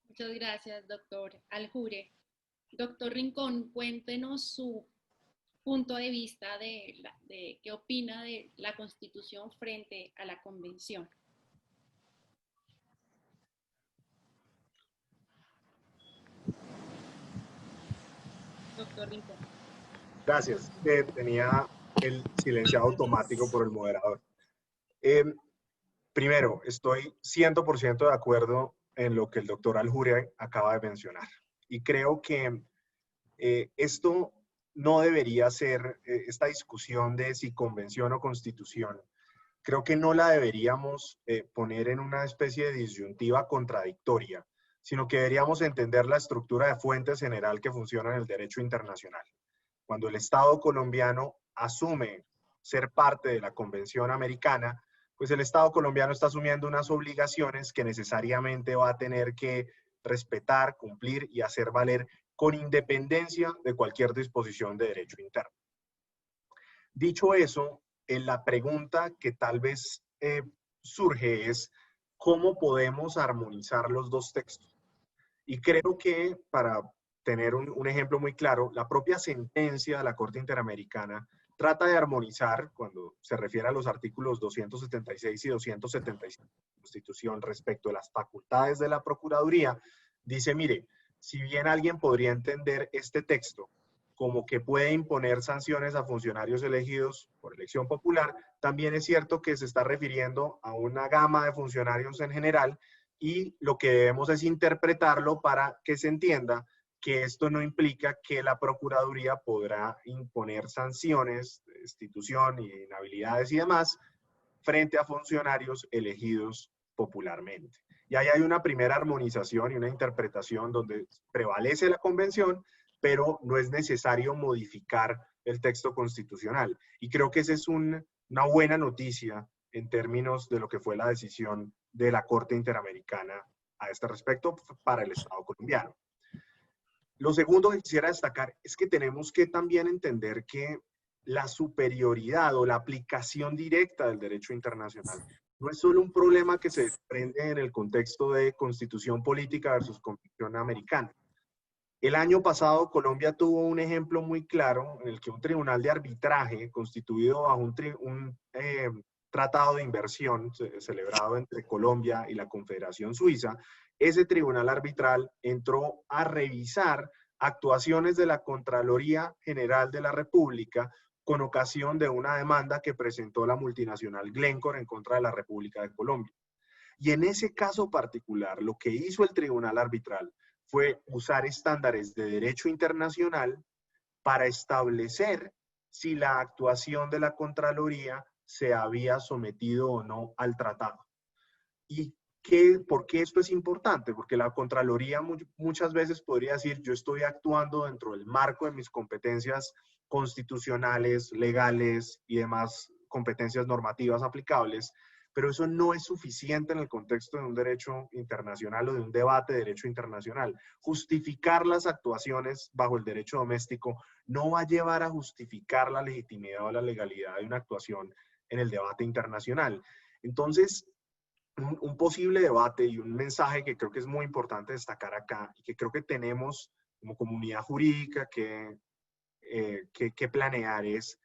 Muchas gracias, doctor Aljure. Doctor Rincón, cuéntenos su punto de vista de qué opina de la Constitución frente a la Convención. Doctor Rincón. Gracias. Tenía el silenciado automático por el moderador. Primero, estoy 100% de acuerdo en lo que el doctor Aljure acaba de mencionar. Y creo que esto no debería ser, esta discusión de si convención o constitución, creo que no la deberíamos poner en una especie de disyuntiva contradictoria, sino que deberíamos entender la estructura de fuentes general que funciona en el derecho internacional. Cuando el Estado colombiano asume ser parte de la Convención Americana, pues el Estado colombiano está asumiendo unas obligaciones que necesariamente va a tener que respetar, cumplir y hacer valer con independencia de cualquier disposición de derecho interno. Dicho eso, la pregunta que tal vez surge es ¿cómo podemos armonizar los dos textos? Y creo que para tener un ejemplo muy claro, la propia sentencia de la Corte Interamericana trata de armonizar, cuando se refiere a los artículos 276 y 277 de la Constitución respecto a las facultades de la Procuraduría, dice, mire, si bien alguien podría entender este texto como que puede imponer sanciones a funcionarios elegidos por elección popular, también es cierto que se está refiriendo a una gama de funcionarios en general y lo que debemos es interpretarlo para que se entienda que esto no implica que la Procuraduría podrá imponer sanciones, destitución, inhabilidades y demás frente a funcionarios elegidos popularmente. Y ahí hay una primera armonización y una interpretación donde prevalece la convención, pero no es necesario modificar el texto constitucional. Y creo que esa es una buena noticia en términos de lo que fue la decisión de la Corte Interamericana a este respecto para el Estado colombiano. Lo segundo que quisiera destacar es que tenemos que también entender que la superioridad o la aplicación directa del derecho internacional no es solo un problema que se desprende en el contexto de constitución política versus constitución americana. El año pasado Colombia tuvo un ejemplo muy claro en el que un tribunal de arbitraje constituido bajo un tratado de inversión celebrado entre Colombia y la Confederación Suiza, ese tribunal arbitral entró a revisar actuaciones de la Contraloría General de la República con ocasión de una demanda que presentó la multinacional Glencore en contra de la República de Colombia. Y en ese caso particular, lo que hizo el tribunal arbitral fue usar estándares de derecho internacional para establecer si la actuación de la Contraloría se había sometido o no al tratado. ¿Y por qué esto es importante? Porque la Contraloría muchas veces podría decir, yo estoy actuando dentro del marco de mis competencias constitucionales, legales y demás competencias normativas aplicables, pero eso no es suficiente en el contexto de un derecho internacional o de un debate de derecho internacional. Justificar las actuaciones bajo el derecho doméstico no va a llevar a justificar la legitimidad o la legalidad de una actuación en el debate internacional. Entonces, un posible debate y un mensaje que creo que es muy importante destacar acá y que creo que tenemos como comunidad jurídica que planear es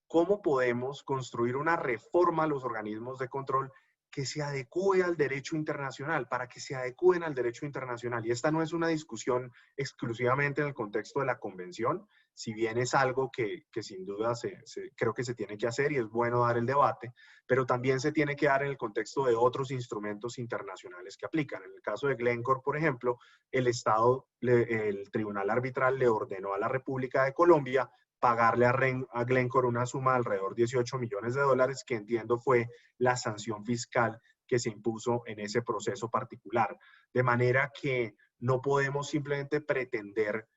cómo podemos construir una reforma a los organismos de control que se adecue al derecho internacional, para que se adecúen al derecho internacional. Y esta no es una discusión exclusivamente en el contexto de la convención, si bien es algo que sin duda creo que se tiene que hacer y es bueno dar el debate, pero también se tiene que dar en el contexto de otros instrumentos internacionales que aplican. En el caso de Glencore, por ejemplo, el Tribunal Arbitral le ordenó a la República de Colombia pagarle a Glencore una suma de alrededor de $18 millones, que entiendo fue la sanción fiscal que se impuso en ese proceso particular. De manera que no podemos simplemente pretender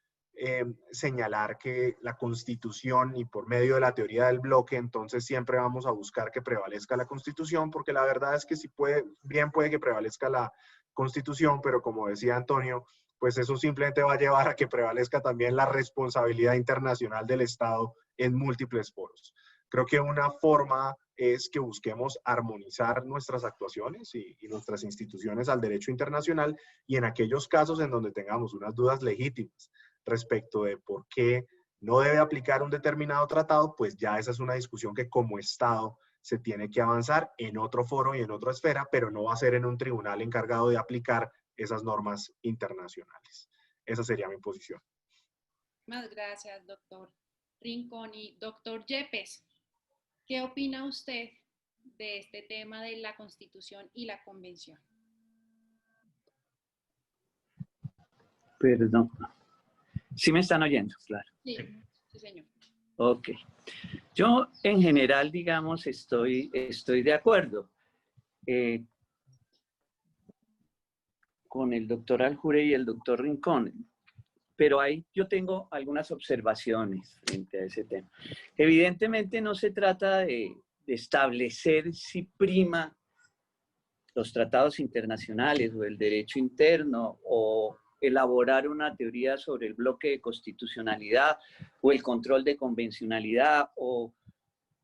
señalar que la Constitución y por medio de la teoría del bloque, entonces siempre vamos a buscar que prevalezca la Constitución, porque la verdad es que bien puede que prevalezca la Constitución, pero como decía Antonio, pues eso simplemente va a llevar a que prevalezca también la responsabilidad internacional del Estado en múltiples foros. Creo que una forma es que busquemos armonizar nuestras actuaciones y nuestras instituciones al derecho internacional, y en aquellos casos en donde tengamos unas dudas legítimas respecto de por qué no debe aplicar un determinado tratado, pues ya esa es una discusión que como Estado se tiene que avanzar en otro foro y en otra esfera, pero no va a ser en un tribunal encargado de aplicar esas normas internacionales. Esa sería mi posición. Muchas gracias, doctor Rincón. Y doctor Yepes, ¿qué opina usted de este tema de la Constitución y la Convención? Perdón. ¿Sí me están oyendo? Claro. Sí, sí, señor. Ok. Yo, en general, digamos, estoy de acuerdo con el doctor Aljure y el doctor Rincón, pero ahí yo tengo algunas observaciones frente a ese tema. Evidentemente no se trata de establecer si prima los tratados internacionales o el derecho interno o elaborar una teoría sobre el bloque de constitucionalidad o el control de convencionalidad o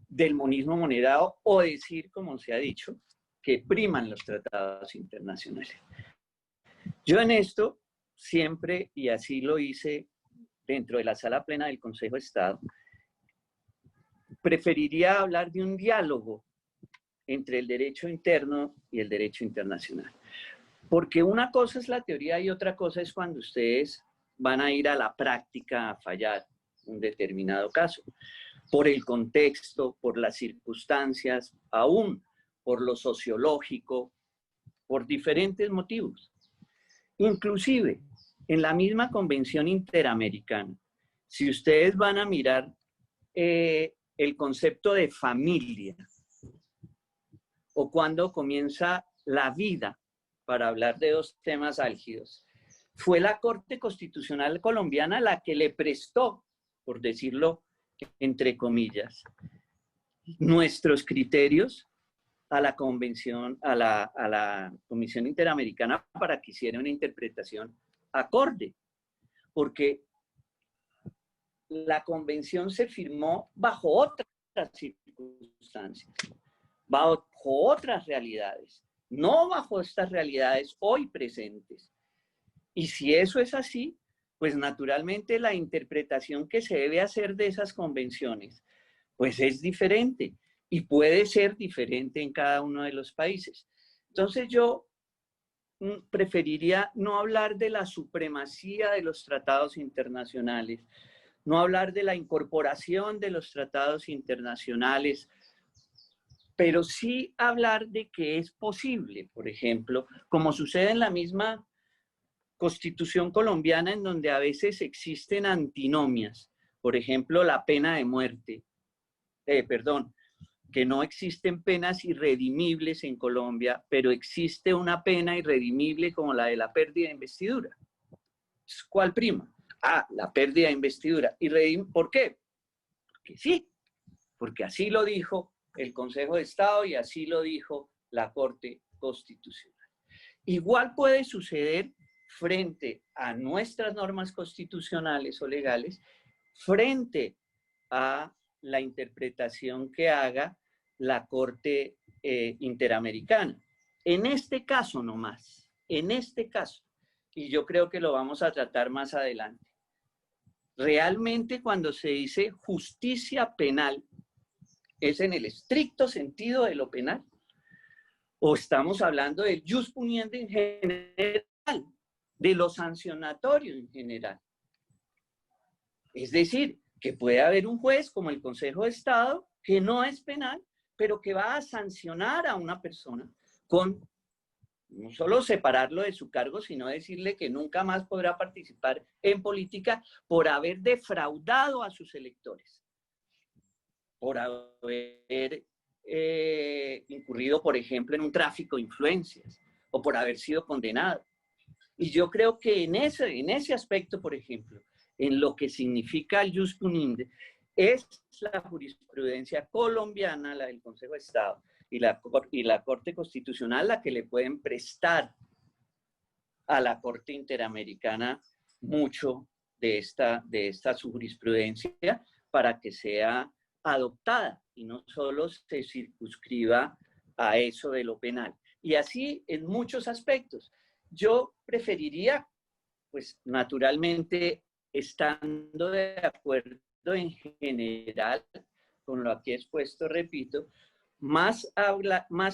del monismo moderado, o decir, como se ha dicho, que priman los tratados internacionales. Yo en esto siempre, y así lo hice dentro de la sala plena del Consejo de Estado, preferiría hablar de un diálogo entre el derecho interno y el derecho internacional. Porque una cosa es la teoría y otra cosa es cuando ustedes van a ir a la práctica a fallar un determinado caso. Por el contexto, por las circunstancias, aún por lo sociológico, por diferentes motivos. Inclusive, en la misma Convención Interamericana, si ustedes van a mirar el concepto de familia, o cuando comienza la vida, para hablar de dos temas álgidos, fue la Corte Constitucional colombiana la que le prestó, por decirlo entre comillas, nuestros criterios a la Convención, a la Comisión Interamericana para que hiciera una interpretación acorde, porque la Convención se firmó bajo otras circunstancias, bajo otras realidades, no bajo estas realidades hoy presentes. Y si eso es así, pues naturalmente la interpretación que se debe hacer de esas convenciones, pues es diferente y puede ser diferente en cada uno de los países. Entonces yo preferiría no hablar de la supremacía de los tratados internacionales, no hablar de la incorporación de los tratados internacionales, pero sí hablar de que es posible, por ejemplo, como sucede en la misma Constitución colombiana, en donde a veces existen antinomias, por ejemplo, la pena de muerte que no existen penas irredimibles en Colombia, pero existe una pena irredimible como la de la pérdida de investidura. ¿Cuál prima? La pérdida de investidura. ¿Por qué? Porque sí, porque así lo dijo el Consejo de Estado y así lo dijo la Corte Constitucional. Igual puede suceder frente a nuestras normas constitucionales o legales, frente a la interpretación que haga la Corte Interamericana. En este caso nomás, en este caso, y yo creo que lo vamos a tratar más adelante, realmente cuando se dice justicia penal, ¿es en el estricto sentido de lo penal? ¿O estamos hablando del jus puniendi en general, de lo sancionatorio en general? Es decir, que puede haber un juez como el Consejo de Estado que no es penal, pero que va a sancionar a una persona con no solo separarlo de su cargo, sino decirle que nunca más podrá participar en política por haber defraudado a sus electores, por haber incurrido, por ejemplo, en un tráfico de influencias o por haber sido condenado. Y yo creo que en ese aspecto, por ejemplo, en lo que significa el jus puniendi, es la jurisprudencia colombiana, la del Consejo de Estado, y la Corte Constitucional la que le pueden prestar a la Corte Interamericana mucho de esta su jurisprudencia para que sea adoptada y no solo se circunscriba a eso de lo penal. Y así en muchos aspectos. Yo preferiría, pues naturalmente, estando de acuerdo en general con lo aquí expuesto, repito, más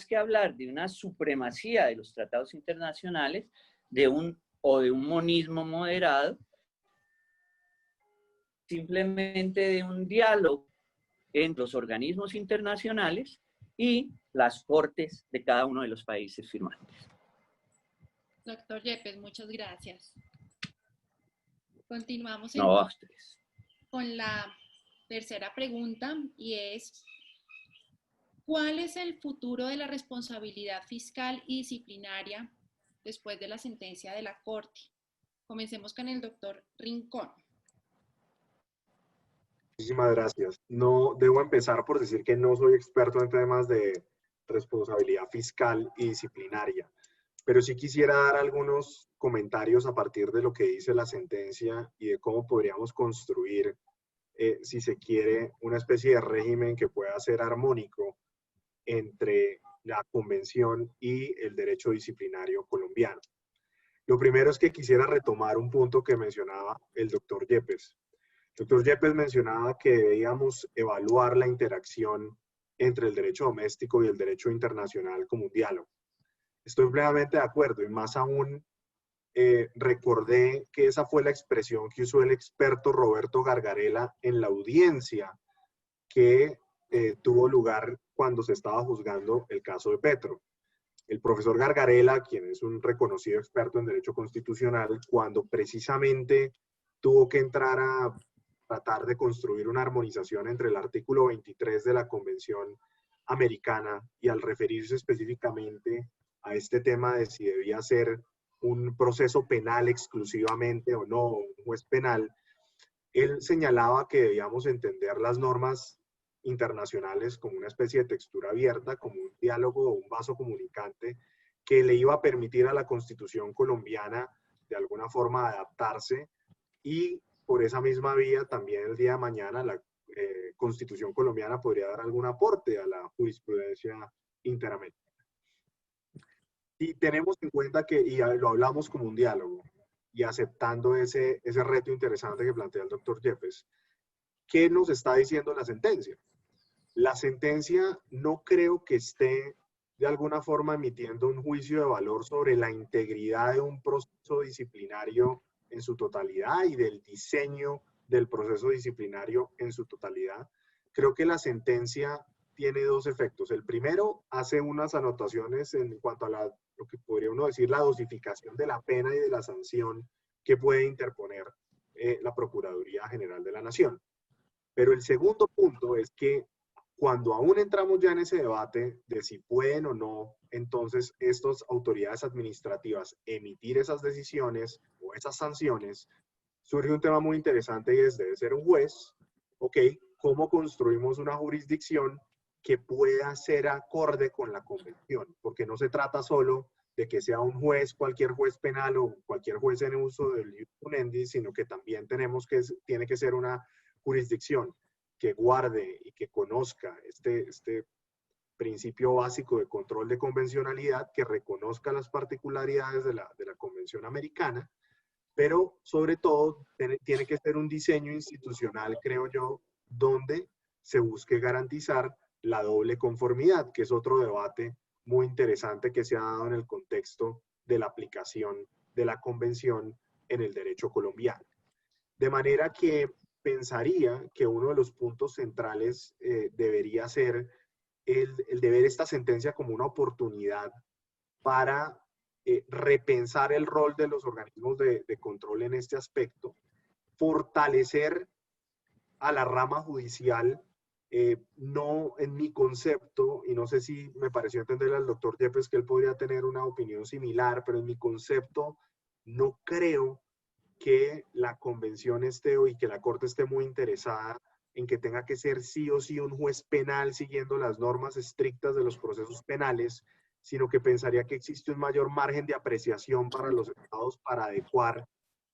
que hablar de una supremacía de los tratados internacionales, de un monismo moderado, simplemente de un diálogo entre los organismos internacionales y las cortes de cada uno de los países firmantes. Doctor Yepes, muchas gracias. Continuamos con la tercera pregunta y es: ¿cuál es el futuro de la responsabilidad fiscal y disciplinaria después de la sentencia de la Corte? Comencemos con el doctor Rincón. Muchísimas gracias. No debo empezar por decir que no soy experto en temas de responsabilidad fiscal y disciplinaria, pero sí quisiera dar algunos comentarios a partir de lo que dice la sentencia y de cómo podríamos construir, si se quiere, una especie de régimen que pueda ser armónico entre la Convención y el derecho disciplinario colombiano. Lo primero es que quisiera retomar un punto que mencionaba el doctor Yepes. El doctor Yepes mencionaba que debíamos evaluar la interacción entre el derecho doméstico y el derecho internacional como un diálogo. Estoy plenamente de acuerdo y más aún recordé que esa fue la expresión que usó el experto Roberto Gargarella en la audiencia que tuvo lugar cuando se estaba juzgando el caso de Petro. El profesor Gargarella, quien es un reconocido experto en derecho constitucional, cuando precisamente tuvo que entrar a tratar de construir una armonización entre el artículo 23 de la Convención Americana y al referirse específicamente a este tema de si debía ser un proceso penal exclusivamente o no, un juez penal, él señalaba que debíamos entender las normas internacionales como una especie de textura abierta, como un diálogo o un vaso comunicante que le iba a permitir a la Constitución colombiana de alguna forma adaptarse y por esa misma vía también el día de mañana la Constitución colombiana podría dar algún aporte a la jurisprudencia interamericana. Y tenemos en cuenta que, y lo hablamos como un diálogo, y aceptando ese reto interesante que plantea el doctor Yepes, ¿qué nos está diciendo la sentencia? La sentencia no creo que esté de alguna forma emitiendo un juicio de valor sobre la integridad de un proceso disciplinario en su totalidad y del diseño del proceso disciplinario en su totalidad. Creo que la sentencia tiene dos efectos. El primero, hace unas anotaciones en cuanto a lo que podría uno decir la dosificación de la pena y de la sanción que puede interponer la Procuraduría General de la Nación. Pero el segundo punto es que cuando aún entramos ya en ese debate de si pueden o no, entonces estas autoridades administrativas emitir esas decisiones o esas sanciones, surge un tema muy interesante y es, debe ser un juez, ok, ¿cómo construimos una jurisdicción que pueda ser acorde con la convención? Porque no se trata solo de que sea un juez, cualquier juez penal o cualquier juez en uso del ius puniendi, sino que también tiene que ser una jurisdicción que guarde y que conozca este principio básico de control de convencionalidad, que reconozca las particularidades de la Convención Americana, pero sobre todo tiene que ser un diseño institucional, creo yo, donde se busque garantizar la doble conformidad, que es otro debate muy interesante que se ha dado en el contexto de la aplicación de la Convención en el derecho colombiano. De manera que pensaría que uno de los puntos centrales debería ser el de ver esta sentencia como una oportunidad para repensar el rol de los organismos de control en este aspecto, fortalecer a la rama judicial, no en mi concepto, y no sé si me pareció entenderle al doctor Yepes que él podría tener una opinión similar, pero en mi concepto no creo que la convención esté y que la corte esté muy interesada en que tenga que ser sí o sí un juez penal siguiendo las normas estrictas de los procesos penales, sino que pensaría que existe un mayor margen de apreciación para los estados para adecuar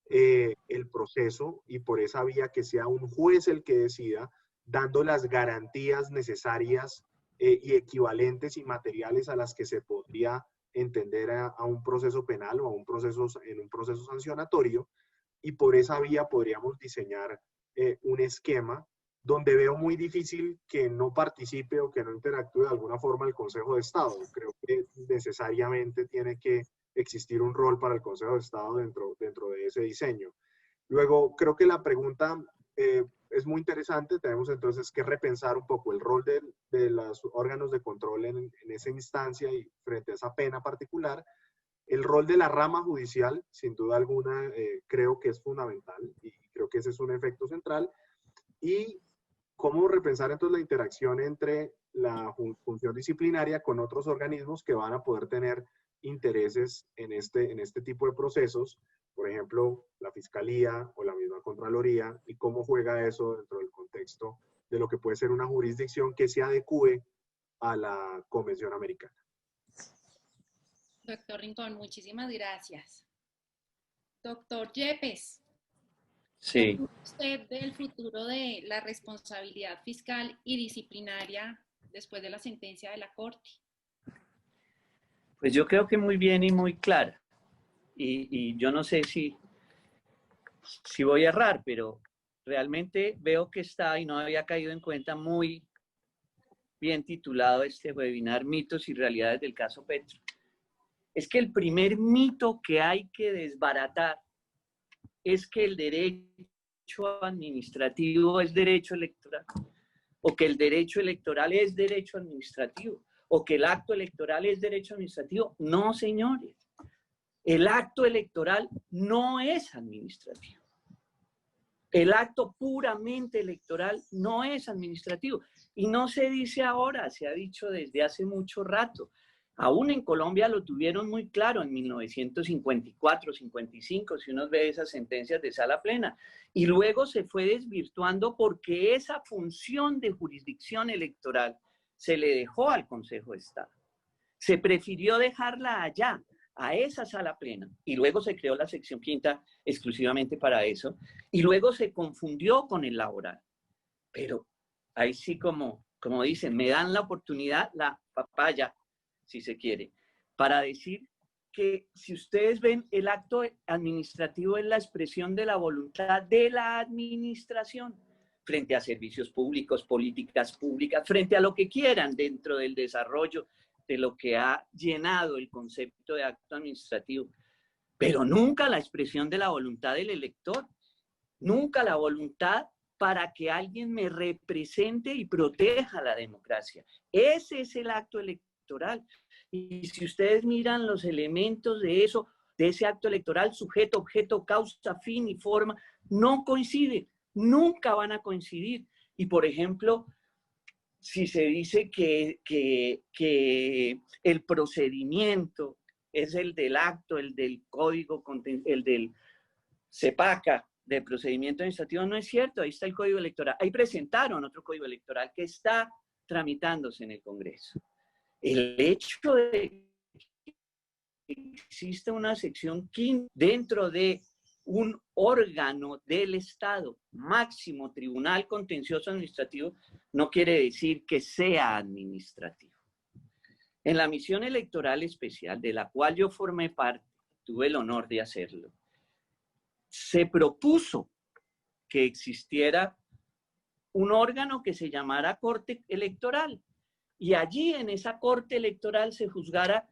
el proceso y por esa vía que sea un juez el que decida, dando las garantías necesarias y equivalentes y materiales a las que se podría entender a un proceso penal o en un proceso sancionatorio, y por esa vía podríamos diseñar un esquema donde veo muy difícil que no participe o que no interactúe de alguna forma el Consejo de Estado. Creo que necesariamente tiene que existir un rol para el Consejo de Estado dentro de ese diseño. Luego, creo que la pregunta es muy interesante. Tenemos entonces que repensar un poco el rol de los órganos de control en esa instancia y frente a esa pena particular. El rol de la rama judicial, sin duda alguna, creo que es fundamental y creo que ese es un efecto central. Y cómo repensar entonces la interacción entre la función disciplinaria con otros organismos que van a poder tener intereses en este tipo de procesos, por ejemplo, la Fiscalía o la misma Contraloría, y cómo juega eso dentro del contexto de lo que puede ser una jurisdicción que se adecue a la Convención Americana. Doctor Rincón, muchísimas gracias. Doctor Yepes, Sí. ¿qué opina usted del futuro de la responsabilidad fiscal y disciplinaria después de la sentencia de la Corte? Pues yo creo que muy bien y muy clara. Y yo no sé si voy a errar, pero realmente veo que está, y no había caído en cuenta, muy bien titulado este webinar, Mitos y Realidades del caso Petro. Es que el primer mito que hay que desbaratar es que el derecho administrativo es derecho electoral, o que el derecho electoral es derecho administrativo, o que el acto electoral es derecho administrativo. No, señores. El acto electoral no es administrativo. El acto puramente electoral no es administrativo. Y no se dice ahora, se ha dicho desde hace mucho rato. Aún en Colombia lo tuvieron muy claro en 1954, 55, si uno ve esas sentencias de sala plena. Y luego se fue desvirtuando porque esa función de jurisdicción electoral se le dejó al Consejo de Estado. Se prefirió dejarla allá, a esa sala plena, y luego se creó la sección quinta exclusivamente para eso, y luego se confundió con el laboral. Pero ahí sí, como dicen, me dan la oportunidad, la papaya, si se quiere, para decir que si ustedes ven, el acto administrativo es la expresión de la voluntad de la administración frente a servicios públicos, políticas públicas, frente a lo que quieran dentro del desarrollo de lo que ha llenado el concepto de acto administrativo, pero nunca la expresión de la voluntad del elector, nunca la voluntad para que alguien me represente y proteja la democracia. Ese es el acto electoral. Y si ustedes miran los elementos de eso, de ese acto electoral, sujeto, objeto, causa, fin y forma, no coinciden, nunca van a coincidir. Y por ejemplo, si se dice que el procedimiento es el del acto, el del código, el del CEPACA, de procedimiento administrativo, no es cierto. Ahí está el código electoral. Ahí presentaron otro código electoral que está tramitándose en el Congreso. El hecho de que existe una sección 15 dentro de un órgano del Estado, máximo tribunal contencioso administrativo, no quiere decir que sea administrativo. En la misión electoral especial, de la cual yo formé parte, tuve el honor de hacerlo, se propuso que existiera un órgano que se llamara Corte Electoral, y allí en esa Corte Electoral se juzgara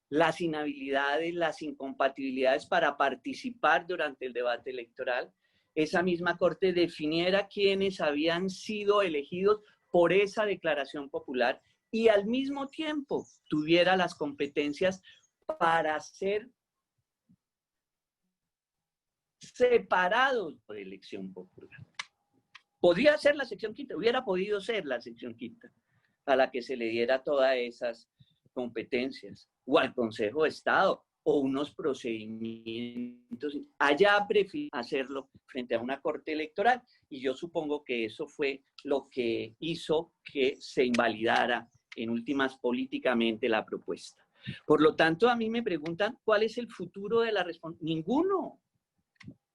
las inhabilidades, las incompatibilidades para participar durante el debate electoral. Esa misma Corte definiera quiénes habían sido elegidos por esa declaración popular y al mismo tiempo tuviera las competencias para ser separados por elección popular. Podría ser la sección quinta, hubiera podido ser la sección quinta, a la que se le diera todas esas competencias, o al Consejo de Estado, o unos procedimientos. Allá prefiero hacerlo frente a una corte electoral, y yo supongo que eso fue lo que hizo que se invalidara en últimas políticamente la propuesta. Por lo tanto, a mí me preguntan, ¿cuál es el futuro de la responsabilidad? Ninguno.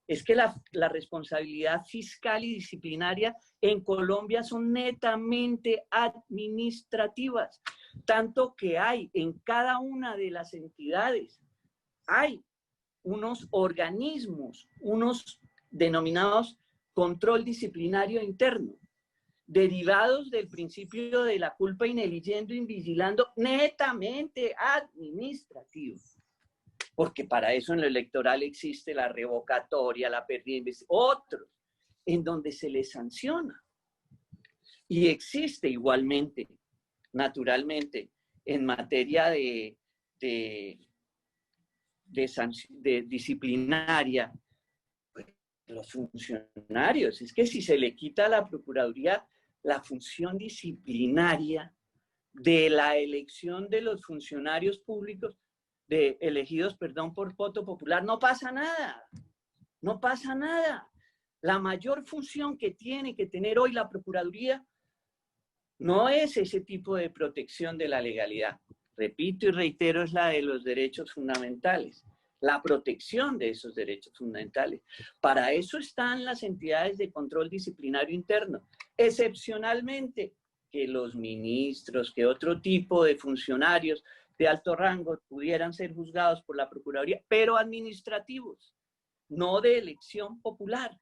Es que la responsabilidad fiscal y disciplinaria en Colombia son netamente administrativas, tanto que hay en cada una de las entidades, hay unos organismos, unos denominados control disciplinario interno, derivados del principio de la culpa ineligiendo y vigilando, netamente administrativos. Porque para eso en lo electoral existe la revocatoria, la pérdida de otros, en donde se les sanciona. Y existe igualmente, naturalmente, en materia de disciplinaria, los funcionarios. Es que si se le quita a la Procuraduría la función disciplinaria de la elección de los funcionarios públicos, elegidos, perdón, por voto popular, no pasa nada. No pasa nada. La mayor función que tiene que tener hoy la Procuraduría no es ese tipo de protección de la legalidad. Repito y reitero, es la de los derechos fundamentales, la protección de esos derechos fundamentales. Para eso están las entidades de control disciplinario interno. Excepcionalmente, que los ministros, que otro tipo de funcionarios de alto rango pudieran ser juzgados por la Procuraduría, pero administrativos, no de elección popular.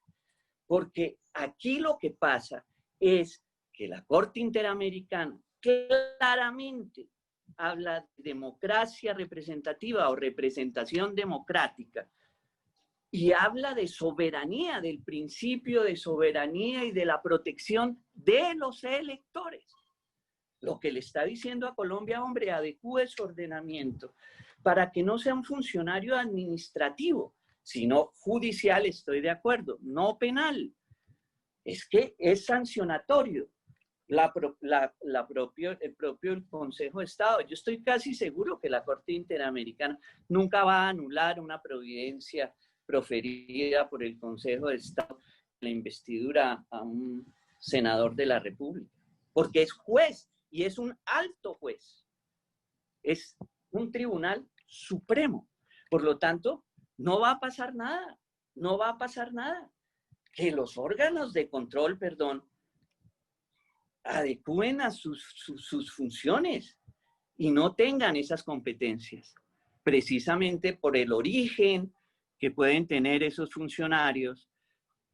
Porque aquí lo que pasa es que la Corte Interamericana claramente habla de democracia representativa o representación democrática y habla de soberanía, del principio de soberanía y de la protección de los electores. Lo que le está diciendo a Colombia, hombre, adecúe su ordenamiento para que no sea un funcionario administrativo, sino judicial, estoy de acuerdo, no penal. Es que es sancionatorio el propio Consejo de Estado. Yo estoy casi seguro que la Corte Interamericana nunca va a anular una providencia proferida por el Consejo de Estado en la investidura a un senador de la República, porque es juez y es un alto juez. Es un tribunal supremo. Por lo tanto, no va a pasar nada. No va a pasar nada. Que los órganos de control, adecúen a sus funciones y no tengan esas competencias, precisamente por el origen que pueden tener esos funcionarios,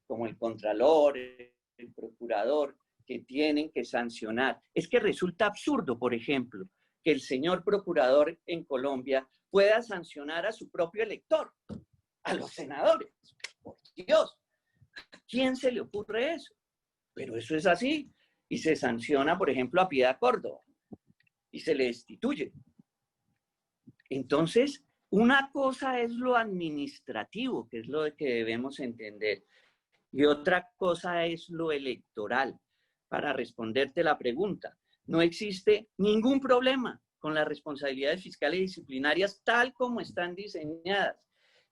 como el contralor, el procurador, que tienen que sancionar. Es que resulta absurdo, por ejemplo, que el señor procurador en Colombia pueda sancionar a su propio elector, a los senadores. Por Dios, ¿a quién se le ocurre eso? Pero eso es así. Y se sanciona, por ejemplo, a Piedad Córdoba y se le destituye. Entonces, una cosa es lo administrativo, que es lo que debemos entender, y otra cosa es lo electoral. para responderte la pregunta. No existe ningún problema con las responsabilidades fiscales y disciplinarias tal como están diseñadas.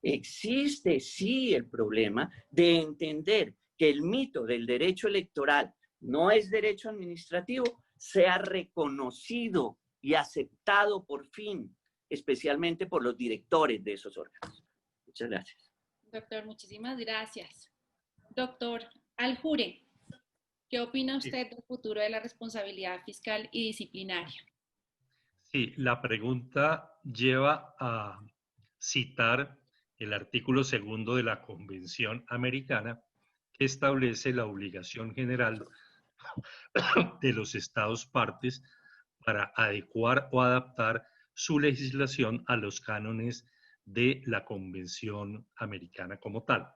Existe sí el problema de entender que el mito del derecho electoral no es derecho administrativo, sea reconocido y aceptado por fin, especialmente por los directores de esos órganos. Muchas gracias. Doctor, muchísimas gracias. Doctor Aljure, ¿qué opina usted del futuro de la responsabilidad fiscal y disciplinaria? Sí, la pregunta lleva a citar el artículo 2 de la Convención Americana, que establece la obligación general de los Estados partes para adecuar o adaptar su legislación a los cánones de la Convención Americana como tal.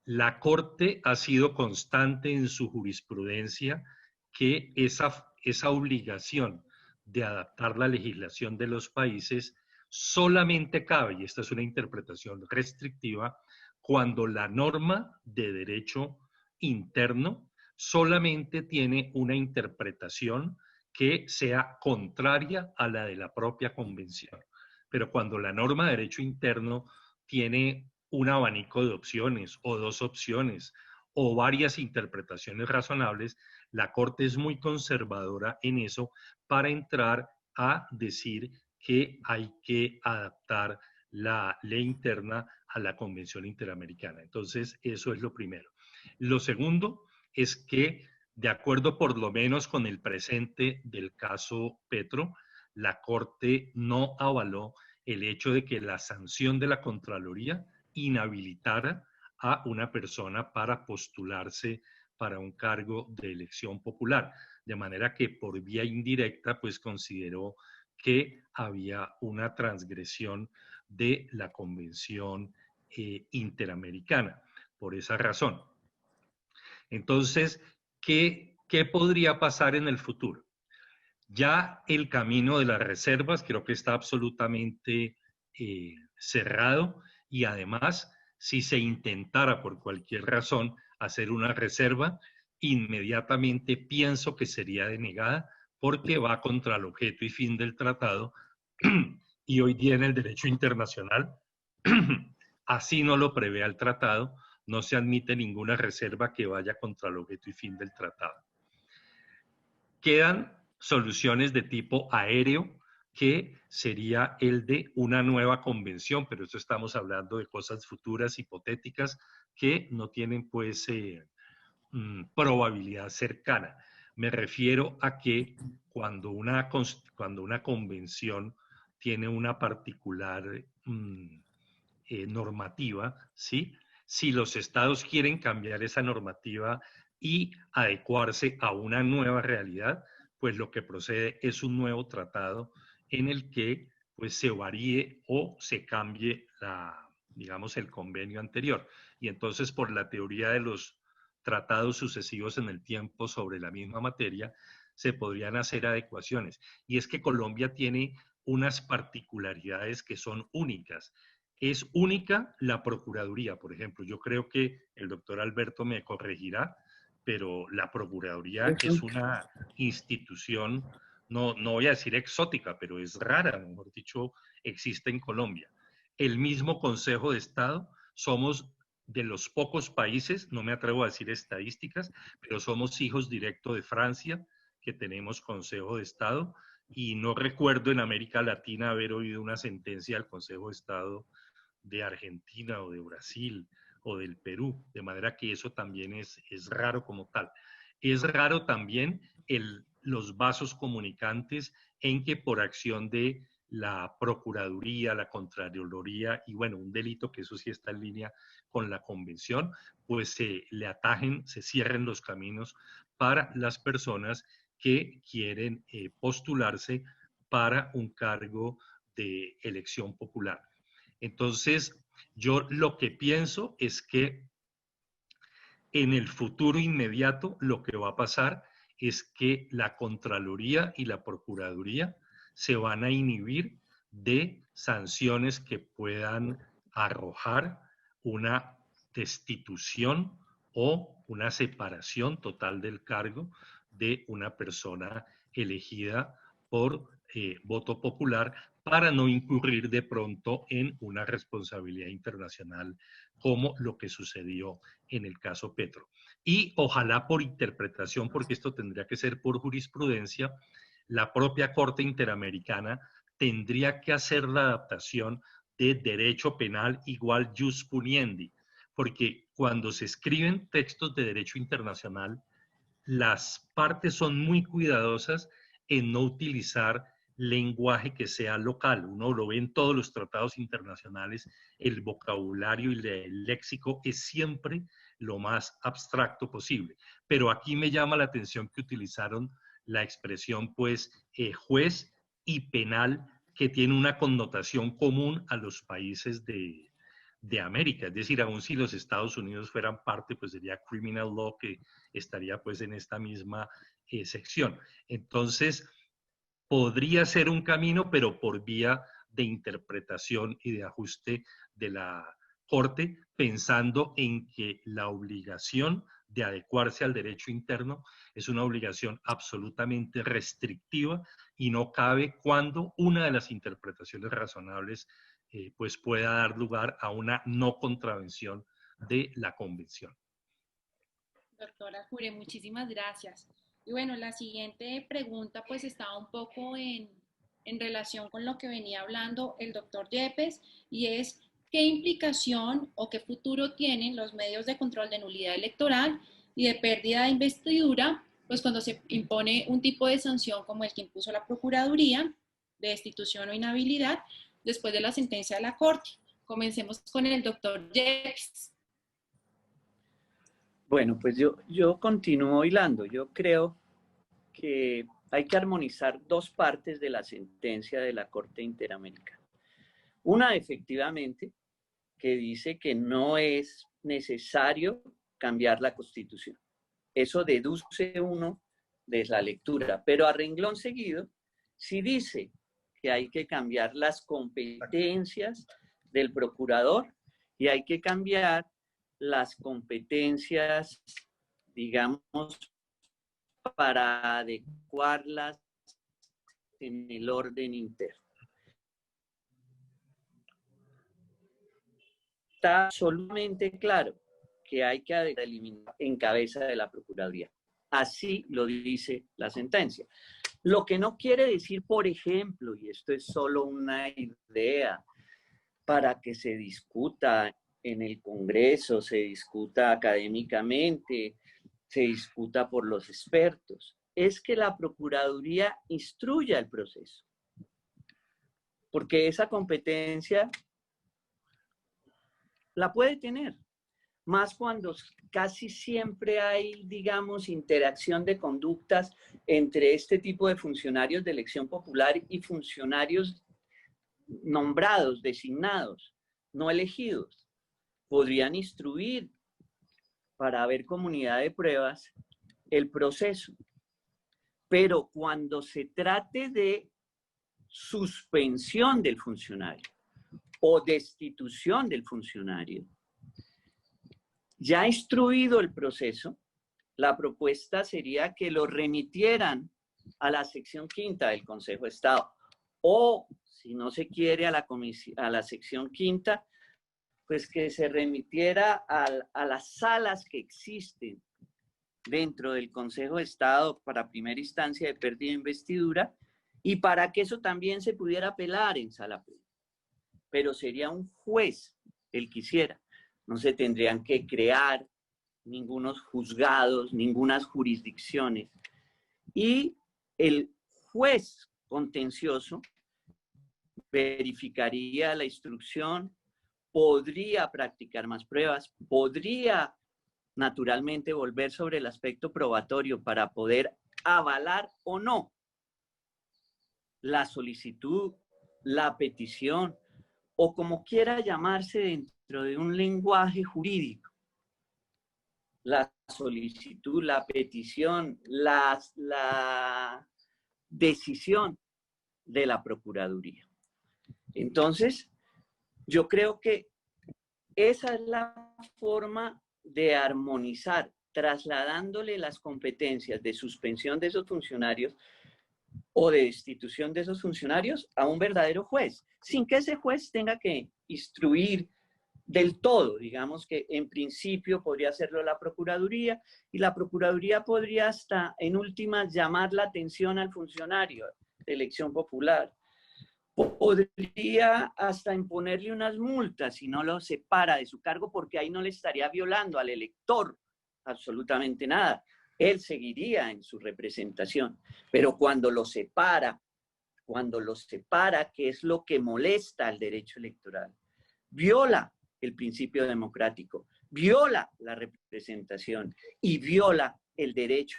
La Corte ha sido constante en su jurisprudencia que esa obligación de adaptar la legislación de los países solamente cabe, y esta es una interpretación restrictiva, cuando la norma de derecho interno solamente tiene una interpretación que sea contraria a la de la propia convención. Pero cuando la norma de derecho interno tiene un abanico de opciones o dos opciones o varias interpretaciones razonables, la Corte es muy conservadora en eso para entrar a decir que hay que adaptar la ley interna a la Convención Interamericana. Entonces, eso es lo primero. Lo segundo es que, de acuerdo por lo menos con el presente del caso Petro, la Corte no avaló el hecho de que la sanción de la Contraloría inhabilitara a una persona para postularse para un cargo de elección popular. De manera que por vía indirecta, pues consideró que había una transgresión de la Convención Interamericana. Por esa razón. Entonces, ¿qué podría pasar en el futuro? Ya el camino de las reservas creo que está absolutamente cerrado y además, si se intentara por cualquier razón hacer una reserva, inmediatamente pienso que sería denegada porque va contra el objeto y fin del tratado y hoy día en el derecho internacional, así no lo prevé el tratado, no se admite ninguna reserva que vaya contra el objeto y fin del tratado. Quedan soluciones de tipo aéreo, que sería el de una nueva convención, pero esto estamos hablando de cosas futuras, hipotéticas, que no tienen pues probabilidad cercana. Me refiero a que cuando una convención tiene una particular normativa, ¿sí? Si los estados quieren cambiar esa normativa y adecuarse a una nueva realidad, pues lo que procede es un nuevo tratado en el que pues se varíe o se cambie digamos, el convenio anterior. Y entonces, por la teoría de los tratados sucesivos en el tiempo sobre la misma materia, se podrían hacer adecuaciones. Y es que Colombia tiene unas particularidades que son únicas. Es única la Procuraduría, por ejemplo. Yo creo que el doctor Alberto me corregirá, pero la Procuraduría es una institución, no voy a decir exótica, pero es rara, mejor dicho, existe en Colombia. El mismo Consejo de Estado, somos de los pocos países, no me atrevo a decir estadísticas, pero somos hijos directos de Francia, que tenemos Consejo de Estado, y no recuerdo en América Latina haber oído una sentencia del Consejo de Estado de Argentina o de Brasil o del Perú, de manera que eso también es raro como tal. Es raro también los vasos comunicantes en que por acción de la Procuraduría, la Contraloría y bueno, un delito que eso sí está en línea con la Convención, pues se le atajen, se cierren los caminos para las personas que quieren postularse para un cargo de elección popular. Entonces, yo lo que pienso es que en el futuro inmediato lo que va a pasar es que la Contraloría y la Procuraduría se van a inhibir de sanciones que puedan arrojar una destitución o una separación total del cargo de una persona elegida por voto popular para no incurrir de pronto en una responsabilidad internacional como lo que sucedió en el caso Petro. Y ojalá por interpretación, porque esto tendría que ser por jurisprudencia, la propia Corte Interamericana tendría que hacer la adaptación de derecho penal igual jus puniendi, porque cuando se escriben textos de derecho internacional, las partes son muy cuidadosas en no utilizar lenguaje que sea local. Uno lo ve en todos los tratados internacionales, el vocabulario y el léxico es siempre lo más abstracto posible. Pero aquí me llama la atención que utilizaron la expresión, pues, juez y penal, que tiene una connotación común a los países de América. Es decir, aun si los Estados Unidos fueran parte, pues sería criminal law, que estaría pues en esta misma sección. Entonces, podría ser un camino, pero por vía de interpretación y de ajuste de la Corte, pensando en que la obligación de adecuarse al derecho interno es una obligación absolutamente restrictiva y no cabe cuando una de las interpretaciones razonables pues pueda dar lugar a una no contravención de la Convención. Doctora Jure, muchísimas gracias. Y bueno, la siguiente pregunta pues está un poco en relación con lo que venía hablando el doctor Yepes, y es qué implicación o qué futuro tienen los medios de control de nulidad electoral y de pérdida de investidura, pues cuando se impone un tipo de sanción como el que impuso la Procuraduría, de destitución o inhabilidad, después de la sentencia de la Corte. Comencemos con el doctor Yepes. Bueno, pues yo continúo hilando. Yo creo que hay que armonizar dos partes de la sentencia de la Corte Interamericana. Una, efectivamente, que dice que no es necesario cambiar la Constitución. Eso deduce uno de la lectura, pero a renglón seguido, sí dice que hay que cambiar las competencias del procurador y hay que cambiar las competencias, digamos, para adecuarlas en el orden interno. Está absolutamente claro que hay que eliminar en cabeza de la Procuraduría. Así lo dice la sentencia. Lo que no quiere decir, por ejemplo, y esto es solo una idea para que se discuta en el Congreso, se discuta académicamente, se discuta por los expertos, es que la Procuraduría instruya el proceso. Porque esa competencia la puede tener, más cuando casi siempre hay, digamos, interacción de conductas entre este tipo de funcionarios de elección popular y funcionarios nombrados, designados, no elegidos. Podrían instruir para ver comunidad de pruebas el proceso. Pero cuando se trate de suspensión del funcionario o destitución del funcionario, ya instruido el proceso, la propuesta sería que lo remitieran a la sección quinta del Consejo de Estado, o si no se quiere a la sección quinta, pues que se remitiera a las salas que existen dentro del Consejo de Estado para primera instancia de pérdida de investidura, y para que eso también se pudiera apelar en sala plena. Pero sería un juez el que hiciera. No se tendrían que crear ningunos juzgados, ningunas jurisdicciones. Y el juez contencioso verificaría la instrucción, podría practicar más pruebas, podría naturalmente volver sobre el aspecto probatorio para poder avalar o no la solicitud, la petición, o como quiera llamarse dentro de un lenguaje jurídico. La solicitud, la petición, la decisión de la Procuraduría. Entonces, yo creo que esa es la forma de armonizar, trasladándole las competencias de suspensión de esos funcionarios o de destitución de esos funcionarios a un verdadero juez, sin que ese juez tenga que instruir del todo. Digamos que en principio podría hacerlo la Procuraduría, y la Procuraduría podría hasta en últimas llamar la atención al funcionario de elección popular. Podría hasta imponerle unas multas si no lo separa de su cargo, porque ahí no le estaría violando al elector absolutamente nada. Él seguiría en su representación. Pero cuando lo separa, que es lo que molesta al derecho electoral, viola el principio democrático, viola la representación y viola el derecho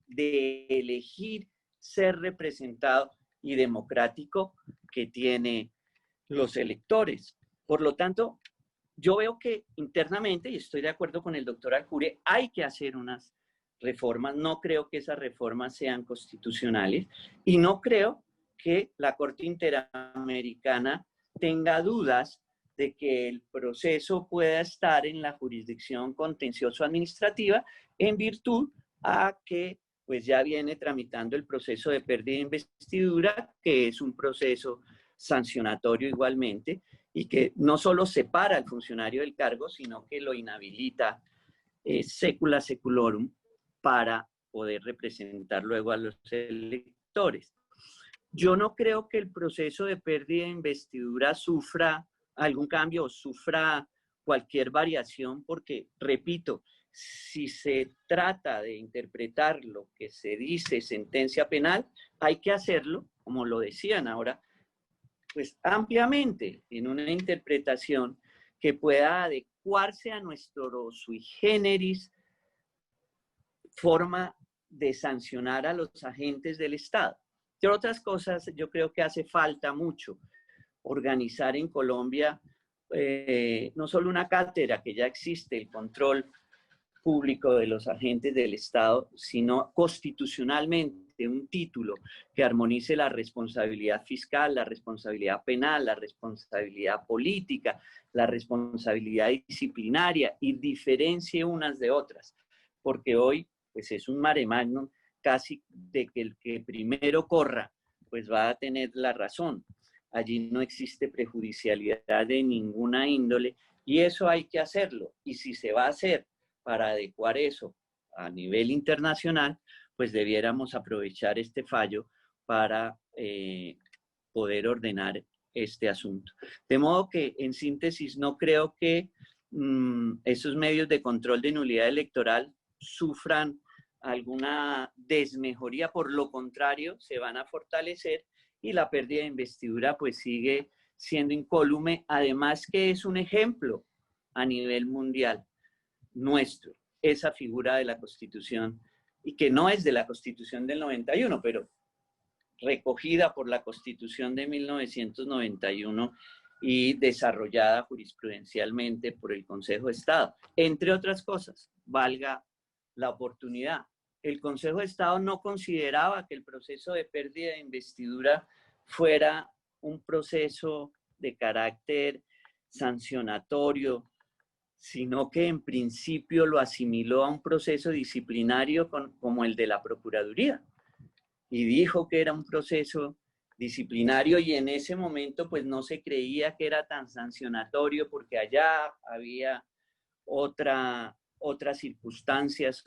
de elegir ser representado y democrático que tienen los electores. Por lo tanto, yo veo que internamente, y estoy de acuerdo con el doctor Aljure, hay que hacer unas reformas. No creo que esas reformas sean constitucionales y no creo que la Corte Interamericana tenga dudas de que el proceso pueda estar en la jurisdicción contencioso-administrativa en virtud a que pues ya viene tramitando el proceso de pérdida de investidura, que es un proceso sancionatorio igualmente, y que no solo separa al funcionario del cargo, sino que lo inhabilita secula seculorum para poder representar luego a los electores. Yo no creo que el proceso de pérdida de investidura sufra algún cambio o sufra cualquier variación, porque, repito, si se trata de interpretar lo que se dice sentencia penal, hay que hacerlo, como lo decían ahora, pues ampliamente, en una interpretación que pueda adecuarse a nuestro sui generis forma de sancionar a los agentes del Estado. Entre otras cosas, yo creo que hace falta mucho organizar en Colombia no solo una cátedra, que ya existe, el control público de los agentes del Estado, sino constitucionalmente un título que armonice la responsabilidad fiscal, la responsabilidad penal, la responsabilidad política, la responsabilidad disciplinaria, y diferencie unas de otras, porque hoy pues es un mare magnum casi de que el que primero corra pues va a tener la razón. Allí no existe prejudicialidad de ninguna índole, y eso hay que hacerlo. Y si se va a hacer para adecuar eso a nivel internacional, pues debiéramos aprovechar este fallo para poder ordenar este asunto. De modo que, en síntesis, no creo que esos medios de control de nulidad electoral sufran alguna desmejoría. Por lo contrario, se van a fortalecer, y la pérdida de investidura pues sigue siendo incólume, además que es un ejemplo a nivel mundial nuestro, esa figura de la Constitución, y que no es de la Constitución del 91, pero recogida por la Constitución de 1991 y desarrollada jurisprudencialmente por el Consejo de Estado. Entre otras cosas, valga la oportunidad, el Consejo de Estado no consideraba que el proceso de pérdida de investidura fuera un proceso de carácter sancionatorio, sino que en principio lo asimiló a un proceso disciplinario como el de la Procuraduría, y dijo que era un proceso disciplinario, y en ese momento pues no se creía que era tan sancionatorio, porque allá había otras circunstancias,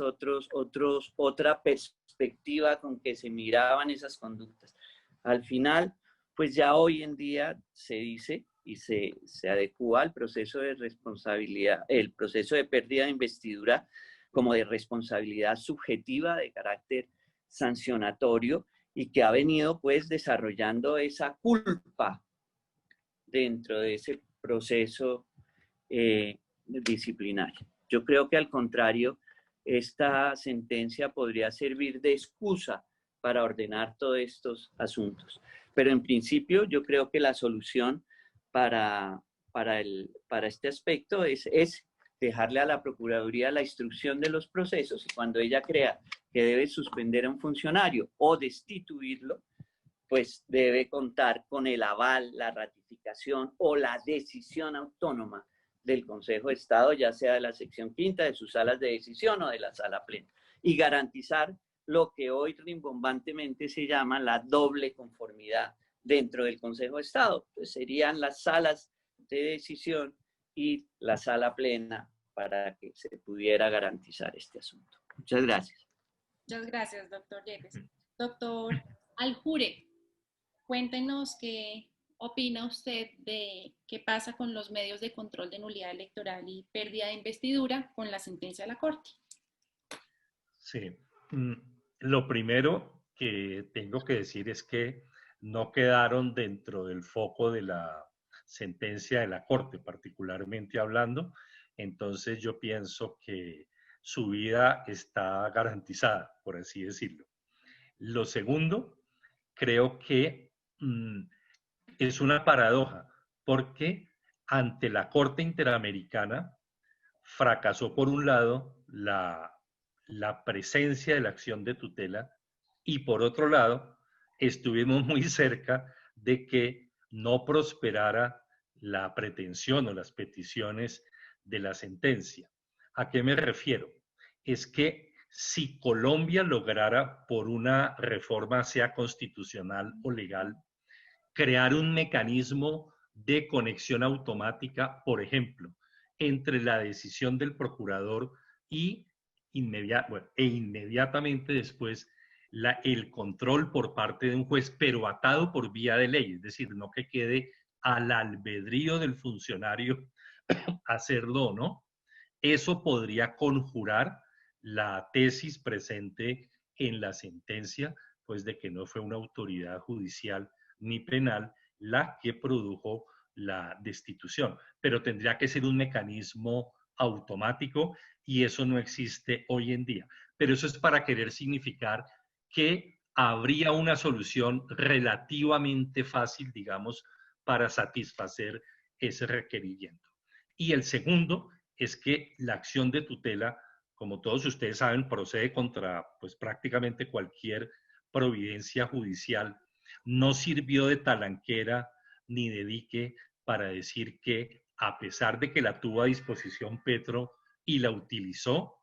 otra perspectiva con que se miraban esas conductas. Al final, pues ya hoy en día se dice y se adecúa al proceso de responsabilidad, el proceso de pérdida de investidura, como de responsabilidad subjetiva de carácter sancionatorio, y que ha venido pues desarrollando esa culpa dentro de ese proceso disciplinario. Yo creo que, al contrario, esta sentencia podría servir de excusa para ordenar todos estos asuntos. Pero en principio yo creo que la solución para este aspecto es dejarle a la Procuraduría la instrucción de los procesos, y cuando ella crea que debe suspender a un funcionario o destituirlo, pues debe contar con el aval, la ratificación o la decisión autónoma del Consejo de Estado, ya sea de la sección quinta, de sus salas de decisión o de la sala plena, y garantizar lo que hoy rimbombantemente se llama la doble conformidad dentro del Consejo de Estado. Pues serían las salas de decisión y la sala plena para que se pudiera garantizar este asunto. Muchas gracias. Muchas gracias, doctor Yepes. Doctor Aljure, cuéntenos qué opina usted de qué pasa con los medios de control de nulidad electoral y pérdida de investidura con la sentencia de la Corte. Sí. Lo primero que tengo que decir es que no quedaron dentro del foco de la sentencia de la Corte, particularmente hablando. Entonces yo pienso que su vida está garantizada, por así decirlo. Lo segundo, creo que es una paradoja, porque ante la Corte Interamericana fracasó por un lado la presencia de la acción de tutela y por otro lado estuvimos muy cerca de que no prosperara la pretensión o las peticiones de la sentencia. ¿A qué me refiero? Es que si Colombia lograra por una reforma, sea constitucional o legal, crear un mecanismo de conexión automática, por ejemplo, entre la decisión del procurador y inmediatamente después el control por parte de un juez, pero atado por vía de ley, es decir, no que quede al albedrío del funcionario hacerlo o no. Eso podría conjurar la tesis presente en la sentencia, pues de que no fue una autoridad judicial ni penal la que produjo la destitución, pero tendría que ser un mecanismo automático y eso no existe hoy en día. Pero eso es para querer significar que habría una solución relativamente fácil, digamos, para satisfacer ese requerimiento. Y el segundo es que la acción de tutela, como todos ustedes saben, procede contra pues prácticamente cualquier providencia judicial. No sirvió de talanquera ni de dique para decir que a pesar de que la tuvo a disposición Petro y la utilizó,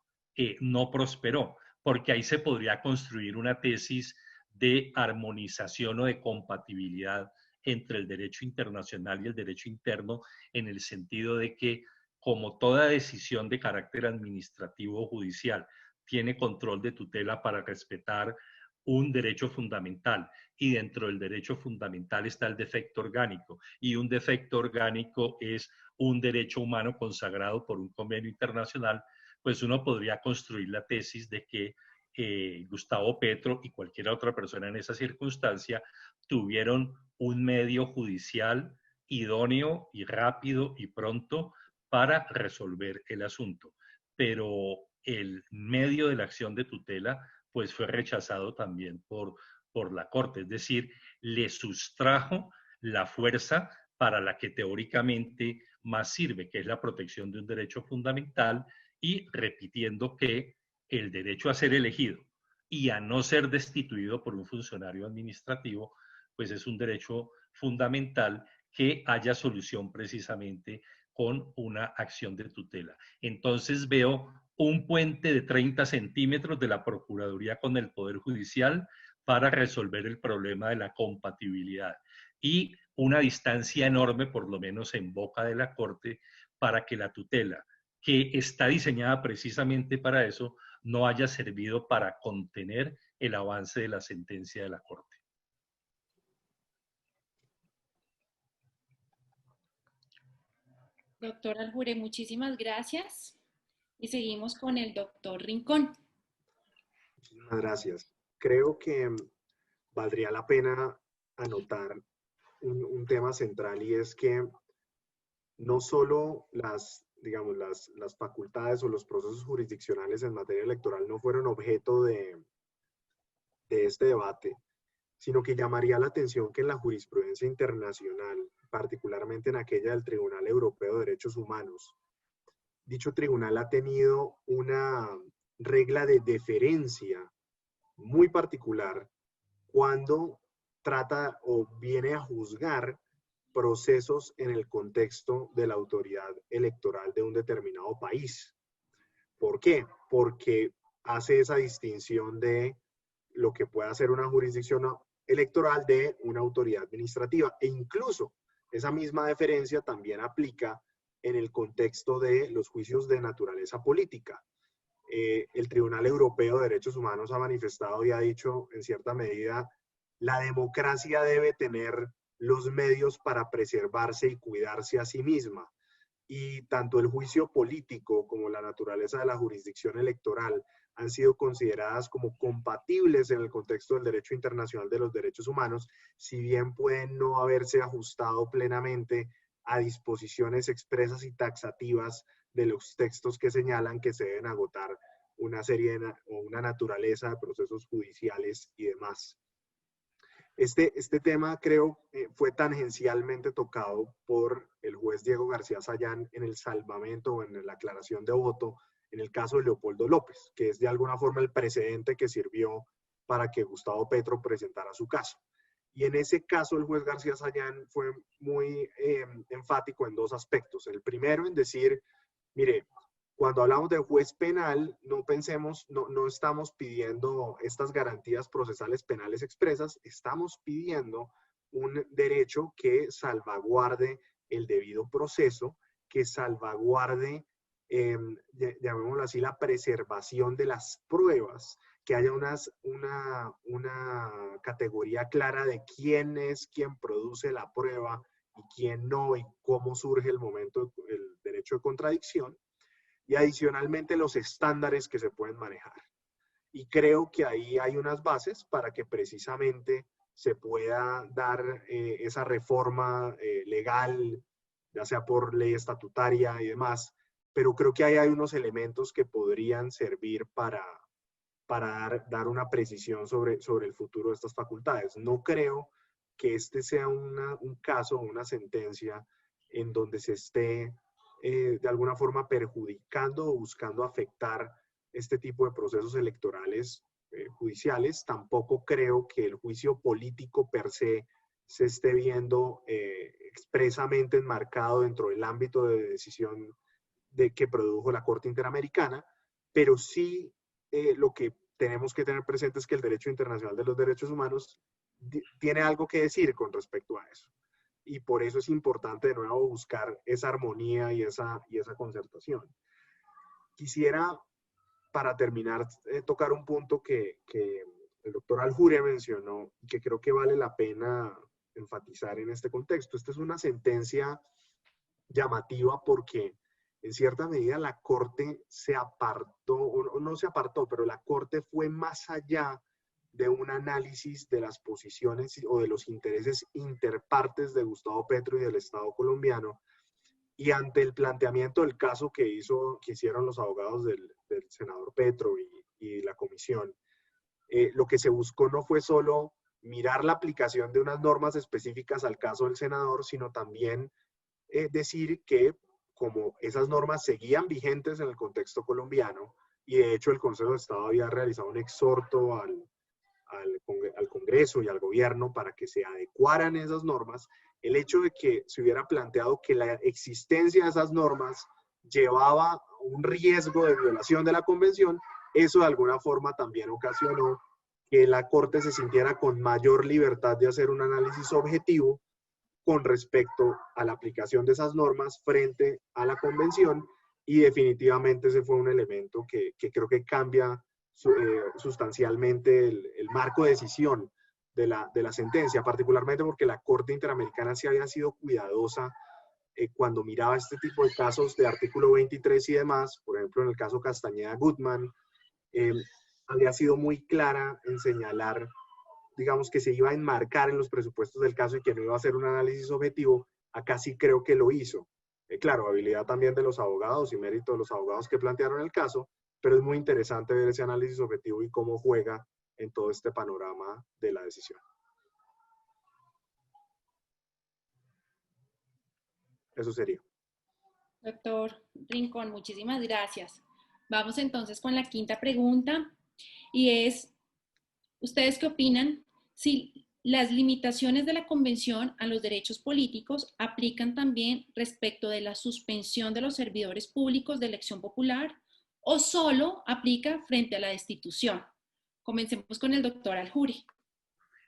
no prosperó, porque ahí se podría construir una tesis de armonización o de compatibilidad entre el derecho internacional y el derecho interno, en el sentido de que, como toda decisión de carácter administrativo o judicial tiene control de tutela para respetar un derecho fundamental, y dentro del derecho fundamental está el defecto orgánico, y un defecto orgánico es un derecho humano consagrado por un convenio internacional, pues uno podría construir la tesis de que Gustavo Petro y cualquier otra persona en esa circunstancia tuvieron un medio judicial idóneo y rápido y pronto para resolver el asunto. Pero el medio de la acción de tutela pues fue rechazado también por la Corte, es decir, le sustrajo la fuerza para la que teóricamente más sirve, que es la protección de un derecho fundamental, y repitiendo que el derecho a ser elegido y a no ser destituido por un funcionario administrativo, pues es un derecho fundamental que haya solución precisamente con una acción de tutela. Entonces veo un puente de 30 centímetros de la Procuraduría con el Poder Judicial para resolver el problema de la compatibilidad y una distancia enorme, por lo menos en boca de la Corte, para que la tutela, que está diseñada precisamente para eso, no haya servido para contener el avance de la sentencia de la Corte. Doctor Aljure, muchísimas gracias. Y seguimos con el doctor Rincón. Muchísimas gracias. Creo que valdría la pena anotar un tema central, y es que no solo digamos, las facultades o los procesos jurisdiccionales en materia electoral no fueron objeto de este debate, sino que llamaría la atención que en la jurisprudencia internacional, particularmente en aquella del Tribunal Europeo de Derechos Humanos, dicho tribunal ha tenido una regla de deferencia muy particular cuando trata o viene a juzgar procesos en el contexto de la autoridad electoral de un determinado país. ¿Por qué? Porque hace esa distinción de lo que puede hacer una jurisdicción electoral de una autoridad administrativa. E incluso esa misma deferencia también aplica en el contexto de los juicios de naturaleza política. El Tribunal Europeo de Derechos Humanos ha manifestado y ha dicho, en cierta medida, la democracia debe tener los medios para preservarse y cuidarse a sí misma. Y tanto el juicio político como la naturaleza de la jurisdicción electoral han sido consideradas como compatibles en el contexto del derecho internacional de los derechos humanos, si bien pueden no haberse ajustado plenamente a disposiciones expresas y taxativas de los textos que señalan que se deben agotar una serie o una naturaleza de procesos judiciales y demás. Este tema, creo, fue tangencialmente tocado por el juez Diego García Sayán en el salvamento o en la aclaración de voto en el caso de Leopoldo López, que es de alguna forma el precedente que sirvió para que Gustavo Petro presentara su caso. Y en ese caso el juez García Sayán fue muy enfático en dos aspectos. El primero en decir, mire, cuando hablamos de juez penal, no pensemos, no estamos pidiendo estas garantías procesales penales expresas, estamos pidiendo un derecho que salvaguarde el debido proceso, que salvaguarde, llamémoslo así, la preservación de las pruebas, que haya una categoría clara de quién es quien produce la prueba y quién no, y cómo surge el derecho de contradicción. Y adicionalmente los estándares que se pueden manejar. Y creo que ahí hay unas bases para que precisamente se pueda dar esa reforma legal, ya sea por ley estatutaria y demás, pero creo que ahí hay unos elementos que podrían servir para dar una precisión sobre el futuro de estas facultades. No creo que este sea un caso o una sentencia en donde se esté de alguna forma perjudicando o buscando afectar este tipo de procesos electorales judiciales. Tampoco creo que el juicio político per se esté viendo expresamente enmarcado dentro del ámbito de decisión que produjo la Corte Interamericana, pero sí lo que tenemos que tener presente es que el derecho internacional de los derechos humanos tiene algo que decir con respecto a eso. Y por eso es importante de nuevo buscar esa armonía y esa concertación. Quisiera, para terminar, tocar un punto que el doctor Aljure mencionó y que creo que vale la pena enfatizar en este contexto. Esta es una sentencia llamativa porque en cierta medida la Corte se apartó, o no se apartó, pero la Corte fue más allá de un análisis de las posiciones o de los intereses interpartes de Gustavo Petro y del Estado colombiano, y ante el planteamiento del caso que hicieron los abogados del senador Petro y la comisión, lo que se buscó no fue solo mirar la aplicación de unas normas específicas al caso del senador, sino también decir que como esas normas seguían vigentes en el contexto colombiano, y de hecho el Consejo de Estado había realizado un exhorto al Congreso y al gobierno para que se adecuaran esas normas, el hecho de que se hubiera planteado que la existencia de esas normas llevaba un riesgo de violación de la convención, eso de alguna forma también ocasionó que la Corte se sintiera con mayor libertad de hacer un análisis objetivo con respecto a la aplicación de esas normas frente a la convención, y definitivamente ese fue un elemento que creo que cambia sustancialmente el marco de decisión de la sentencia, particularmente porque la Corte Interamericana sí había sido cuidadosa cuando miraba este tipo de casos de artículo 23 y demás. Por ejemplo, en el caso Castañeda-Gutman, había sido muy clara en señalar, digamos, que se iba a enmarcar en los presupuestos del caso y que no iba a hacer un análisis objetivo. Acá sí creo que lo hizo. Claro, habilidad también de los abogados y mérito de los abogados que plantearon el caso, pero es muy interesante ver ese análisis objetivo y cómo juega en todo este panorama de la decisión. Eso sería. Doctor Rincón, muchísimas gracias. Vamos entonces con la quinta pregunta, y es, ¿ustedes qué opinan si Las limitaciones de la Convención a los derechos políticos aplican también respecto de la suspensión de los servidores públicos de elección popular o solo aplica frente a la destitución. Comencemos con el doctor Aljuri.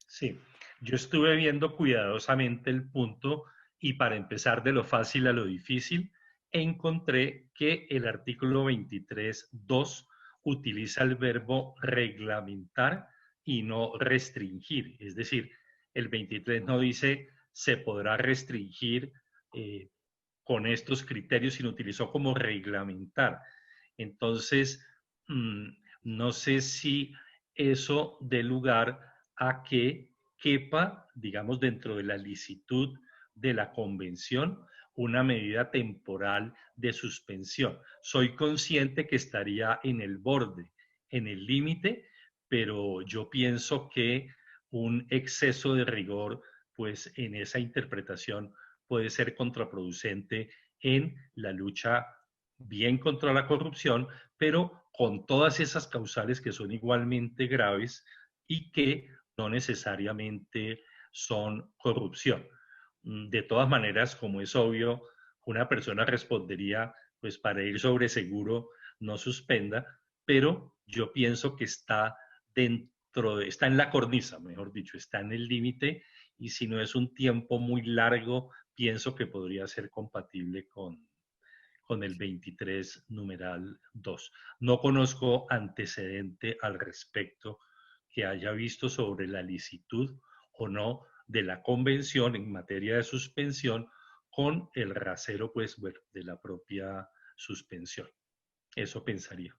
Sí, yo estuve viendo cuidadosamente el punto y para empezar de lo fácil a lo difícil, encontré que el artículo 23.2 utiliza el verbo reglamentar y no restringir. Es decir, el 23 no dice se podrá restringir con estos criterios, sino utilizó como reglamentar. Entonces, no sé si eso dé lugar a que quepa, digamos, dentro de la licitud de la convención, una medida temporal de suspensión. Soy consciente que estaría en el borde, en el límite, pero yo pienso que un exceso de rigor, pues en esa interpretación puede ser contraproducente en la lucha bien contra la corrupción, pero con todas esas causales que son igualmente graves y que no necesariamente son corrupción. De todas maneras, como es obvio, una persona respondería, pues para ir sobre seguro, no suspenda, pero yo pienso que está está en la cornisa, mejor dicho, está en el límite, y si no es un tiempo muy largo, pienso que podría ser compatible con el 23 numeral 2. No conozco antecedente al respecto que haya visto sobre la licitud o no de la convención en materia de suspensión con el rasero, pues, bueno, de la propia suspensión. Eso pensaría.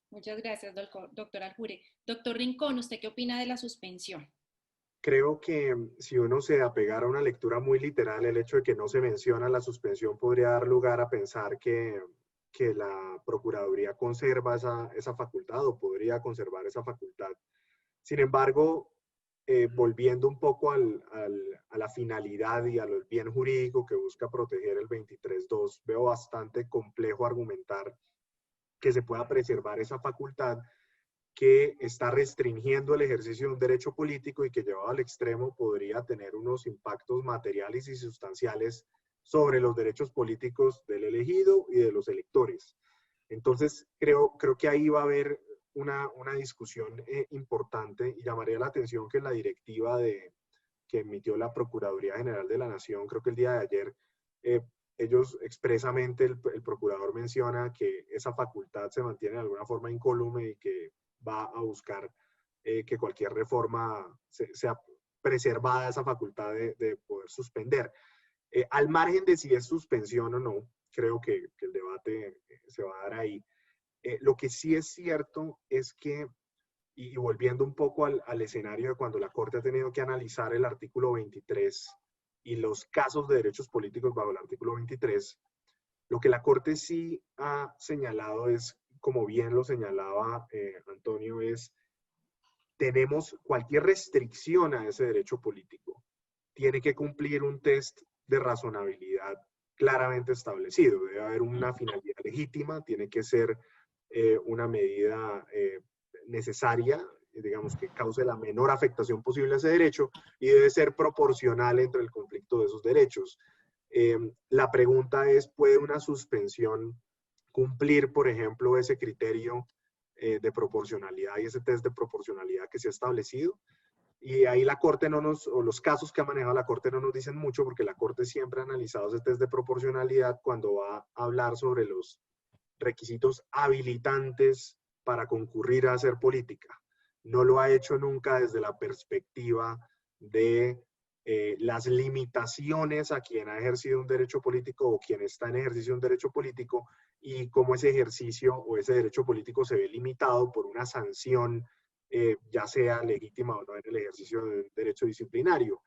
Muchas gracias, doctor Aljure. Doctor Rincón, ¿usted qué opina de la suspensión? Creo que si uno se apegara a una lectura muy literal, el hecho de que no se menciona la suspensión podría dar lugar a pensar que la Procuraduría conserva esa facultad o podría conservar esa facultad. Sin embargo, volviendo un poco a la finalidad y al bien jurídico que busca proteger el 23.2, veo bastante complejo argumentar que se pueda preservar esa facultad que está restringiendo el ejercicio de un derecho político y que llevado al extremo podría tener unos impactos materiales y sustanciales sobre los derechos políticos del elegido y de los electores. Entonces, creo que ahí va a haber una discusión importante y llamaría la atención que en la directiva que emitió la Procuraduría General de la Nación, creo que el día de ayer, ellos expresamente, el procurador menciona que esa facultad se mantiene de alguna forma incólume y que va a buscar que cualquier reforma sea preservada esa facultad de poder suspender. Al margen de si es suspensión o no, creo que el debate se va a dar ahí. Lo que sí es cierto es que, y volviendo un poco al escenario de cuando la Corte ha tenido que analizar el artículo 23 y los casos de derechos políticos bajo el artículo 23, lo que la Corte sí ha señalado es, como bien lo señalaba Antonio, es tenemos cualquier restricción a ese derecho político, tiene que cumplir un test de razonabilidad claramente establecido. Debe haber una finalidad legítima, tiene que ser una medida necesaria, digamos, que cause la menor afectación posible a ese derecho y debe ser proporcional entre el conflicto de esos derechos. La pregunta es, ¿puede una suspensión cumplir, por ejemplo, ese criterio de proporcionalidad y ese test de proporcionalidad que se ha establecido? Y ahí la Corte o los casos que ha manejado la Corte no nos dicen mucho porque la Corte siempre ha analizado ese test de proporcionalidad cuando va a hablar sobre los requisitos habilitantes para concurrir a hacer política. No lo ha hecho nunca desde la perspectiva de las limitaciones a quien ha ejercido un derecho político o quien está en ejercicio de un derecho político y cómo ese ejercicio o ese derecho político se ve limitado por una sanción, ya sea legítima o no en el ejercicio de un derecho disciplinario.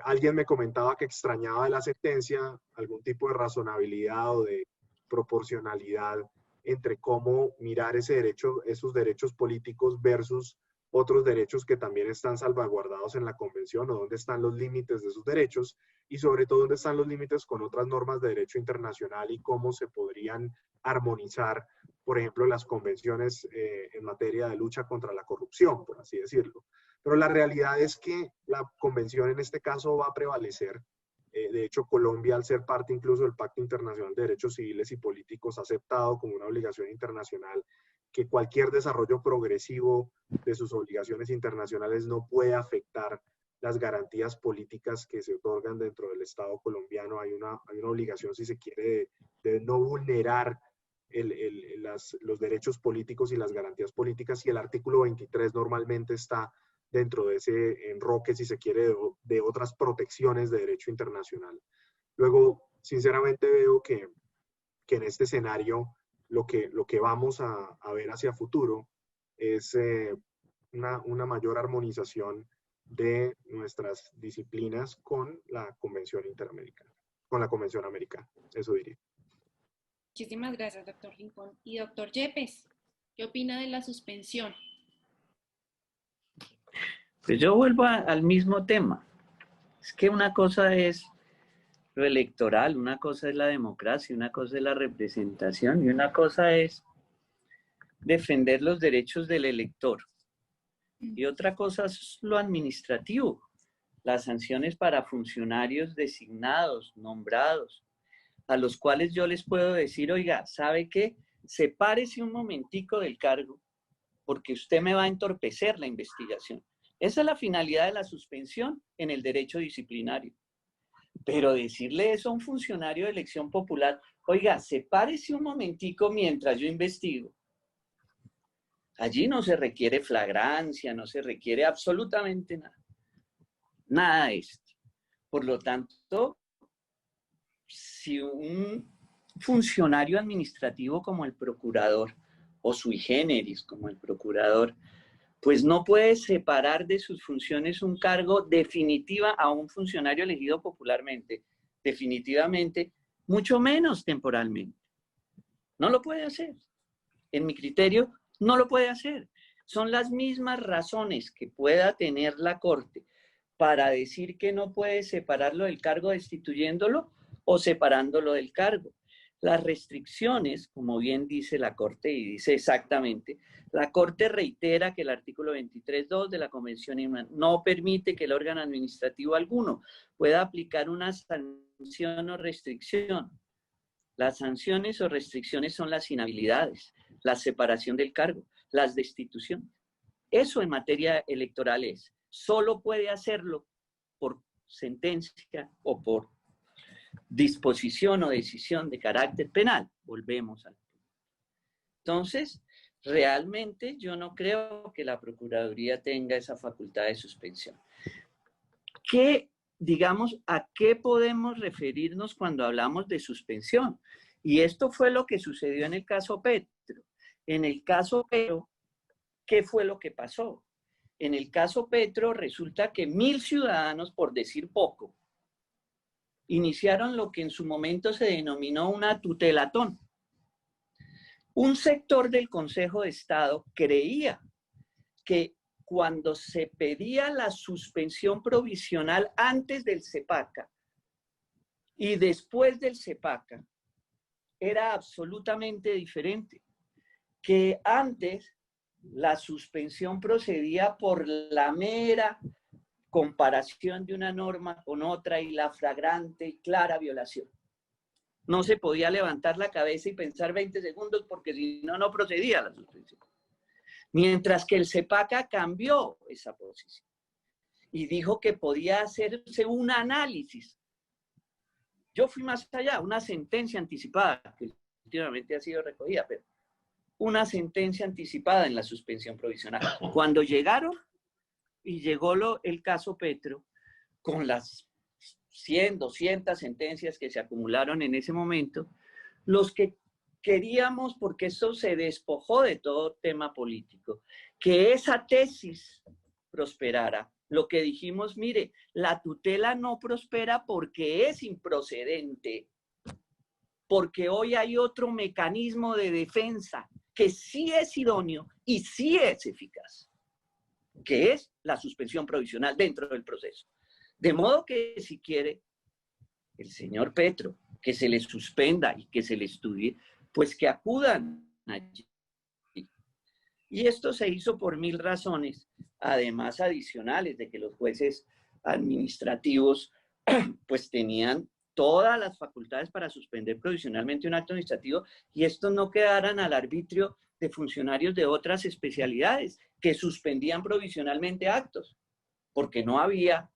Alguien me comentaba que extrañaba de la sentencia algún tipo de razonabilidad o de proporcionalidad entre cómo mirar ese derecho, esos derechos políticos versus otros derechos que también están salvaguardados en la Convención, o dónde están los límites de esos derechos, y sobre todo dónde están los límites con otras normas de derecho internacional y cómo se podrían armonizar, por ejemplo, las convenciones en materia de lucha contra la corrupción, por así decirlo. Pero la realidad es que la convención en este caso va a prevalecer. De hecho, Colombia, al ser parte incluso del Pacto Internacional de Derechos Civiles y Políticos, ha aceptado como una obligación internacional que cualquier desarrollo progresivo de sus obligaciones internacionales no puede afectar las garantías políticas que se otorgan dentro del Estado colombiano. Hay una obligación, si se quiere, de no vulnerar los derechos políticos y las garantías políticas, y el artículo 23 normalmente está dentro de ese enroque, si se quiere, de otras protecciones de derecho internacional. Luego, sinceramente veo que en este escenario lo que vamos a ver hacia futuro es una mayor armonización de nuestras disciplinas con la Convención Interamericana, con la Convención Americana, eso diría. Muchísimas gracias, doctor Rincón. Y doctor Yepes, ¿qué opina de la suspensión? Pues yo vuelvo al mismo tema. Es que una cosa es lo electoral, una cosa es la democracia, una cosa es la representación y una cosa es defender los derechos del elector. Y otra cosa es lo administrativo, las sanciones para funcionarios designados, nombrados, a los cuales yo les puedo decir, oiga, ¿sabe qué? Sepárese un momentico del cargo porque usted me va a entorpecer la investigación. Esa es la finalidad de la suspensión en el derecho disciplinario. Pero decirle eso a un funcionario de elección popular, oiga, sepárese un momentico mientras yo investigo. Allí no se requiere flagrancia, no se requiere absolutamente nada. Nada de esto. Por lo tanto, si un funcionario administrativo como el procurador, o sui generis como el procurador, pues no puede separar de sus funciones un cargo definitiva a un funcionario elegido popularmente, definitivamente, mucho menos temporalmente. No lo puede hacer. En mi criterio, no lo puede hacer. Son las mismas razones que pueda tener la Corte para decir que no puede separarlo del cargo destituyéndolo o separándolo del cargo. Las restricciones, como bien dice la Corte, y dice exactamente, la Corte reitera que el artículo 23.2 de la Convención no permite que el órgano administrativo alguno pueda aplicar una sanción o restricción. Las sanciones o restricciones son las inhabilidades, la separación del cargo, las destituciones. Eso en materia electoral es. Solo puede hacerlo por sentencia o por disposición o decisión de carácter penal. Volvemos al punto. Entonces, realmente yo no creo que la Procuraduría tenga esa facultad de suspensión. ¿A qué podemos referirnos cuando hablamos de suspensión? Y esto fue lo que sucedió en el caso Petro. En el caso Petro, ¿qué fue lo que pasó? En el caso Petro resulta que 1.000 ciudadanos, por decir poco, iniciaron lo que en su momento se denominó una tutelatón. Un sector del Consejo de Estado creía que cuando se pedía la suspensión provisional antes del CEPACA y después del CEPACA, era absolutamente diferente. Que antes la suspensión procedía por la mera comparación de una norma con otra y la flagrante y clara violación. No se podía levantar la cabeza y pensar 20 segundos porque si no, no procedía la suspensión. Mientras que el CEPACA cambió esa posición y dijo que podía hacerse un análisis. Yo fui más allá, una sentencia anticipada, que últimamente ha sido recogida, pero una sentencia anticipada en la suspensión provisional. Cuando llegaron y llegó el caso Petro, con las 100, 200 sentencias que se acumularon en ese momento, los que queríamos, porque eso se despojó de todo tema político, que esa tesis prosperara. Lo que dijimos, mire, la tutela no prospera porque es improcedente, porque hoy hay otro mecanismo de defensa que sí es idóneo y sí es eficaz, que es la suspensión provisional dentro del proceso. De modo que si quiere el señor Petro que se le suspenda y que se le estudie, pues que acudan allí. Y esto se hizo por 1000 razones, además adicionales de que los jueces administrativos pues tenían todas las facultades para suspender provisionalmente un acto administrativo y estos no quedaran al arbitrio de funcionarios de otras especialidades que suspendían provisionalmente actos, porque no había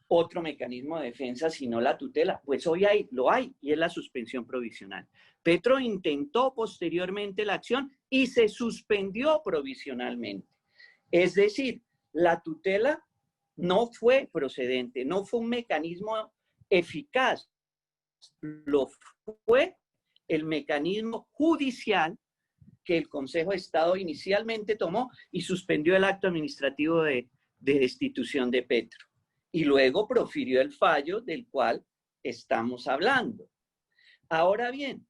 otro mecanismo de defensa sino la tutela. Pues hoy lo hay, y es la suspensión provisional. Petro intentó posteriormente la acción y se suspendió provisionalmente. Es decir, la tutela no fue procedente, no fue un mecanismo eficaz, lo fue el mecanismo judicial que el Consejo de Estado inicialmente tomó y suspendió el acto administrativo de destitución de Petro. Y luego profirió el fallo del cual estamos hablando. Ahora bien,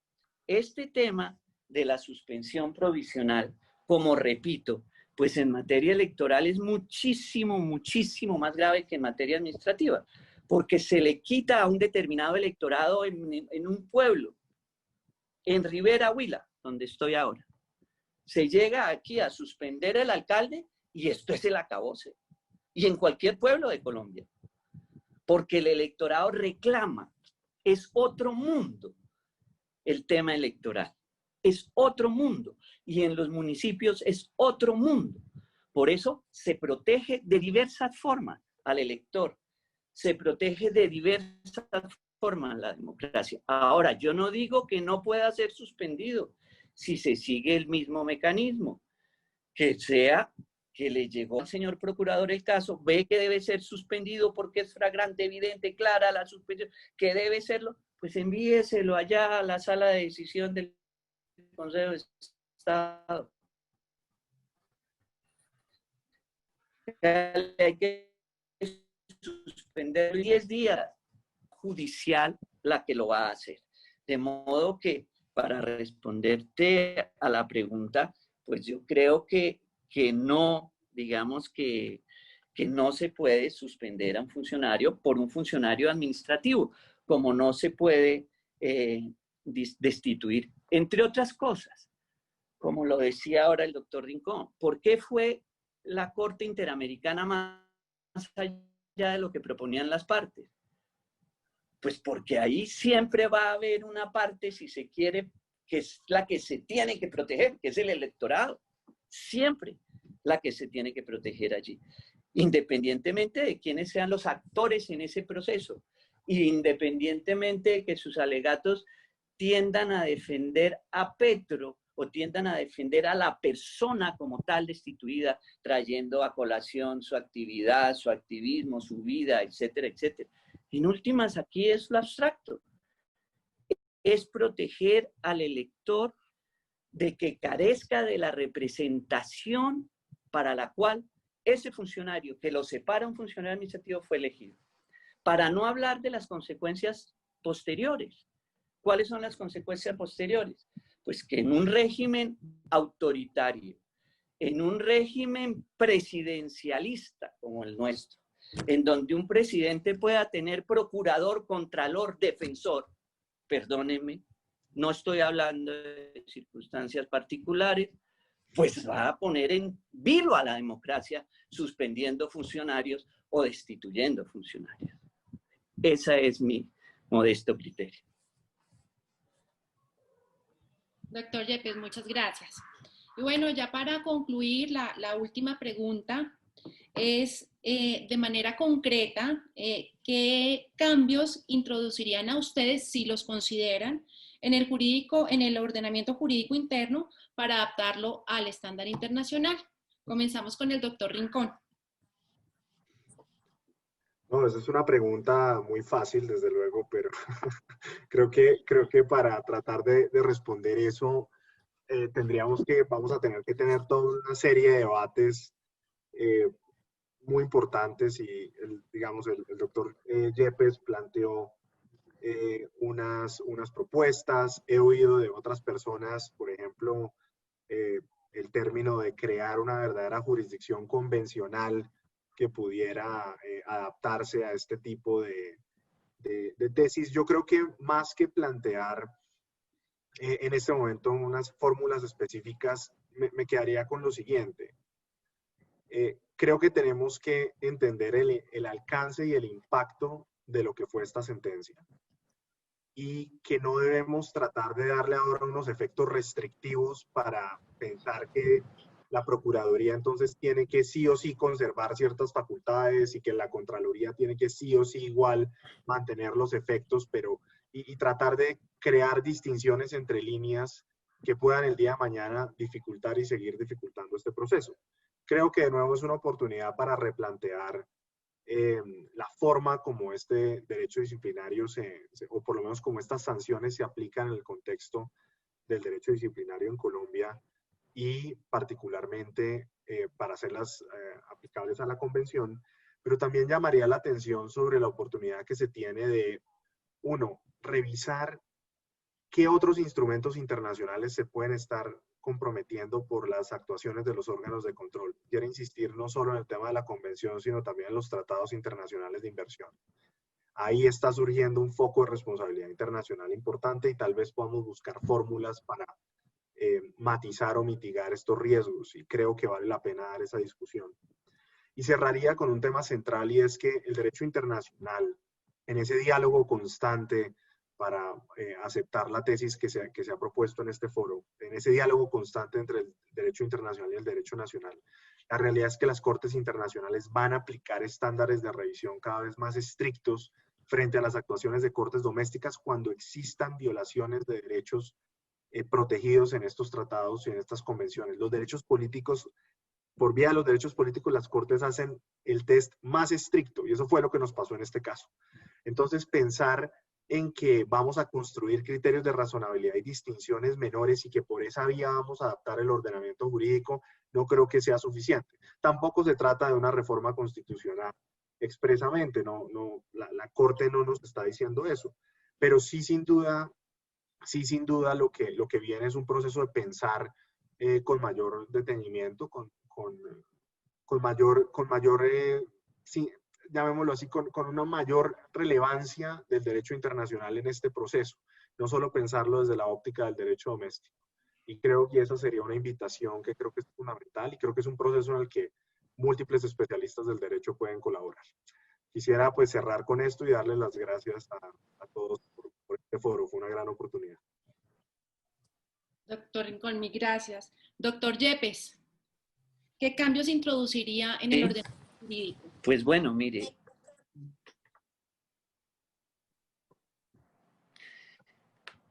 este tema de la suspensión provisional, como repito, pues en materia electoral es muchísimo, muchísimo más grave que en materia administrativa, porque se le quita a un determinado electorado en un pueblo, en Rivera Huila, donde estoy ahora. Se llega aquí a suspender el alcalde y esto es el acabose. Y en cualquier pueblo de Colombia. Porque el electorado reclama, es otro mundo el tema electoral. Es otro mundo. Y en los municipios es otro mundo. Por eso se protege de diversas formas al elector. Se protege de diversas formas la democracia. Ahora, yo no digo que no pueda ser suspendido si se sigue el mismo mecanismo, que sea que le llegó al señor procurador el caso, ve que debe ser suspendido porque es flagrante, evidente, clara la suspensión, que debe serlo, pues envíeselo allá a la sala de decisión del Consejo de Estado. Hay que suspender 10 días, judicial la que lo va a hacer. De modo que, para responderte a la pregunta, pues yo creo que no, digamos que no se puede suspender a un funcionario por un funcionario administrativo, como no se puede destituir, entre otras cosas, como lo decía ahora el doctor Rincón. ¿Por qué fue la Corte Interamericana más allá de lo que proponían las partes? Pues porque ahí siempre va a haber una parte, si se quiere, que es la que se tiene que proteger, que es el electorado. Siempre la que se tiene que proteger allí, independientemente de quiénes sean los actores en ese proceso, independientemente de que sus alegatos tiendan a defender a Petro o tiendan a defender a la persona como tal destituida, trayendo a colación su actividad, su activismo, su vida, etcétera, etcétera. En últimas, aquí es lo abstracto. Es proteger al elector de que carezca de la representación para la cual ese funcionario que lo separa un funcionario administrativo fue elegido. Para no hablar de las consecuencias posteriores. ¿Cuáles son las consecuencias posteriores? Pues que en un régimen autoritario, en un régimen presidencialista como el nuestro, en donde un presidente pueda tener procurador, contralor, defensor, perdónenme, no estoy hablando de circunstancias particulares, pues va a poner en vilo a la democracia suspendiendo funcionarios o destituyendo funcionarios. Ese es mi modesto criterio. Doctor Yepes, muchas gracias. Y bueno, ya para concluir, la última pregunta es, de manera concreta, ¿qué cambios introducirían a ustedes, si los consideran, en el ordenamiento jurídico interno para adaptarlo al estándar internacional? Comenzamos con el doctor Rincón. No, esa es una pregunta muy fácil, desde luego, pero creo que para tratar de responder eso, vamos a tener que tener toda una serie de debates muy importantes y, digamos, el doctor Yepes planteó unas propuestas. He oído de otras personas, por ejemplo, el término de crear una verdadera jurisdicción convencional que pudiera adaptarse a este tipo de tesis. Yo creo que más que plantear en este momento unas fórmulas específicas, me quedaría con lo siguiente. Creo que tenemos que entender el alcance y el impacto de lo que fue esta sentencia y que no debemos tratar de darle ahora unos efectos restrictivos para pensar que la Procuraduría entonces tiene que sí o sí conservar ciertas facultades y que la Contraloría tiene que sí o sí igual mantener los efectos, pero y tratar de crear distinciones entre líneas que puedan el día de mañana dificultar y seguir dificultando este proceso. Creo que de nuevo es una oportunidad para replantear la forma como este derecho disciplinario o por lo menos como estas sanciones se aplican en el contexto del derecho disciplinario en Colombia y particularmente para hacerlas aplicables a la convención, pero también llamaría la atención sobre la oportunidad que se tiene de, uno, revisar qué otros instrumentos internacionales se pueden estar comprometiendo por las actuaciones de los órganos de control. Quiero insistir no solo en el tema de la convención, sino también en los tratados internacionales de inversión. Ahí está surgiendo un foco de responsabilidad internacional importante y tal vez podamos buscar fórmulas para matizar o mitigar estos riesgos, y creo que vale la pena dar esa discusión. Y cerraría con un tema central, y es que el derecho internacional, en ese diálogo constante para aceptar la tesis que se ha propuesto en este foro, en ese diálogo constante entre el derecho internacional y el derecho nacional, la realidad es que las cortes internacionales van a aplicar estándares de revisión cada vez más estrictos frente a las actuaciones de cortes domésticas cuando existan violaciones de derechos protegidos en estos tratados y en estas convenciones. Los derechos políticos, por vía de los derechos políticos, las cortes hacen el test más estricto, y eso fue lo que nos pasó en este caso. Entonces, pensar en que vamos a construir criterios de razonabilidad y distinciones menores y que por esa vía vamos a adaptar el ordenamiento jurídico, no creo que sea suficiente. Tampoco se trata de una reforma constitucional expresamente, la Corte no nos está diciendo eso, pero sí sin duda lo que viene es un proceso de pensar con mayor detenimiento, con mayor sí, llamémoslo así, con una mayor relevancia del derecho internacional en este proceso, no solo pensarlo desde la óptica del derecho doméstico. Y creo que esa sería una invitación que creo que es fundamental y creo que es un proceso en el que múltiples especialistas del derecho pueden colaborar. Quisiera pues cerrar con esto y darles las gracias a todos por este foro. Fue una gran oportunidad. Doctor Rincón, mil gracias. Doctor Yepes, ¿qué cambios introduciría en el ordenamiento jurídico? Pues bueno, mire.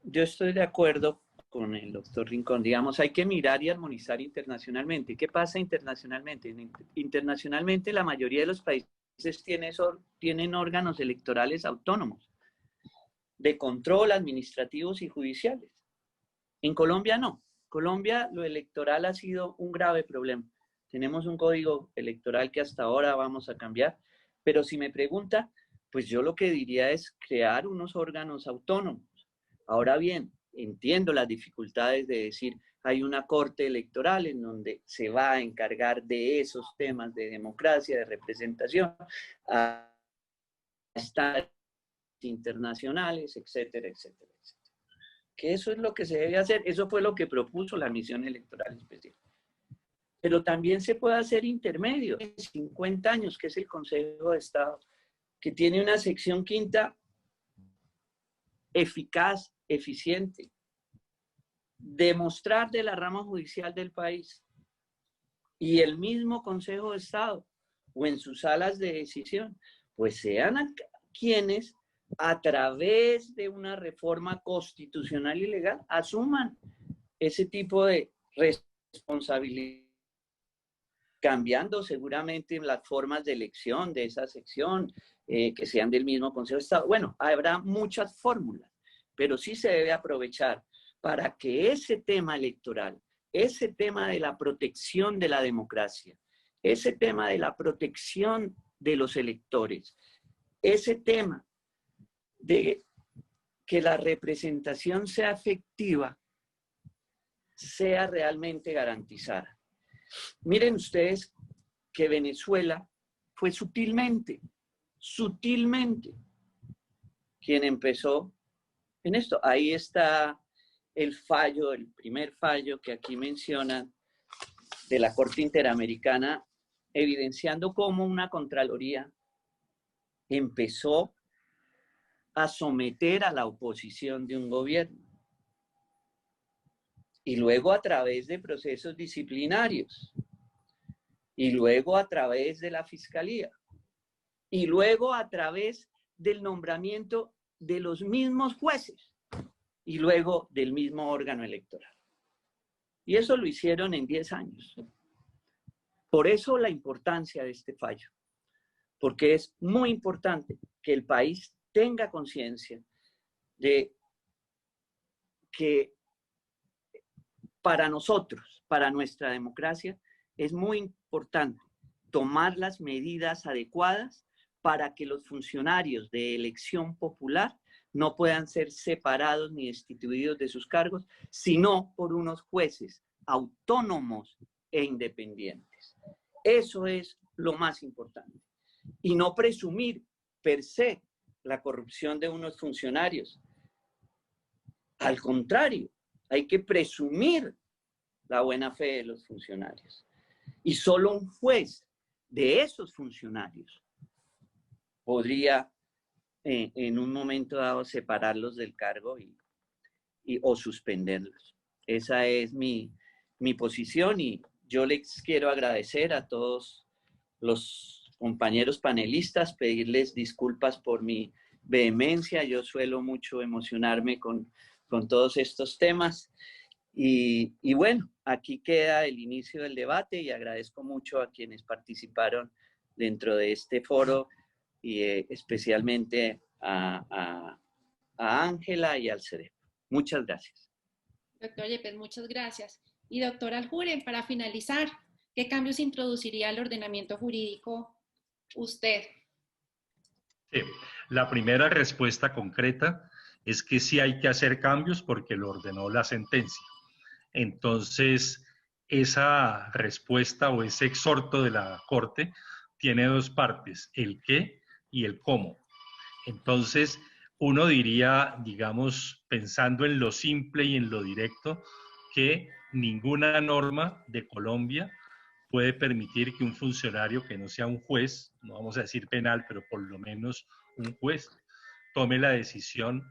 Yo estoy de acuerdo con el doctor Rincón. Digamos, hay que mirar y armonizar internacionalmente. ¿Qué pasa internacionalmente? Internacionalmente, la mayoría de los países tienen órganos electorales autónomos de control, administrativos y judiciales. En Colombia no. Colombia, lo electoral ha sido un grave problema. Tenemos un código electoral que hasta ahora vamos a cambiar, pero si me pregunta, pues yo lo que diría es crear unos órganos autónomos. Ahora bien, entiendo las dificultades de decir, hay una corte electoral en donde se va a encargar de esos temas de democracia, de representación, a estándares internacionales, etcétera, etcétera, etcétera. Que eso es lo que se debe hacer. Eso fue lo que propuso la misión electoral especial. Pero también se puede hacer intermedio, 50 años, que es el Consejo de Estado, que tiene una sección quinta eficaz, eficiente, demostrar de la rama judicial del país y el mismo Consejo de Estado o en sus salas de decisión, pues sean quienes a través de una reforma constitucional y legal asuman ese tipo de responsabilidad, cambiando seguramente las formas de elección de esa sección, que sean del mismo Consejo de Estado. Bueno, habrá muchas fórmulas, pero sí se debe aprovechar para que ese tema electoral, ese tema de la protección de la democracia, ese tema de la protección de los electores, ese tema de que la representación sea efectiva, sea realmente garantizada. Miren ustedes que Venezuela fue sutilmente quien empezó en esto. Ahí está el fallo, el primer fallo que aquí mencionan de la Corte Interamericana, evidenciando cómo una Contraloría empezó a someter a la oposición de un gobierno. Y luego a través de procesos disciplinarios. Y luego a través de la Fiscalía. Y luego a través del nombramiento de los mismos jueces. Y luego del mismo órgano electoral. Y eso lo hicieron en 10 años. Por eso la importancia de este fallo. Porque es muy importante que el país tenga conciencia de que para nosotros, para nuestra democracia, es muy importante tomar las medidas adecuadas para que los funcionarios de elección popular no puedan ser separados ni destituidos de sus cargos, sino por unos jueces autónomos e independientes. Eso es lo más importante. Y no presumir per se la corrupción de unos funcionarios. Al contrario, hay que presumir la buena fe de los funcionarios. Y solo un juez de esos funcionarios podría en un momento dado separarlos del cargo o suspenderlos. Esa es mi posición y yo les quiero agradecer a todos los compañeros panelistas, pedirles disculpas por mi vehemencia. Yo suelo mucho emocionarme con todos estos temas. Y bueno, aquí queda el inicio del debate y agradezco mucho a quienes participaron dentro de este foro y especialmente a Ángela y al CEDEP. Muchas gracias. Doctor Yepes, muchas gracias. Y doctor Aljure, para finalizar, ¿qué cambios introduciría al ordenamiento jurídico usted? Sí, la primera respuesta concreta es que sí hay que hacer cambios porque lo ordenó la sentencia. Entonces, esa respuesta o ese exhorto de la Corte tiene dos partes, el qué y el cómo. Entonces, uno diría, digamos, pensando en lo simple y en lo directo, que ninguna norma de Colombia puede permitir que un funcionario que no sea un juez, no vamos a decir penal, pero por lo menos un juez, tome la decisión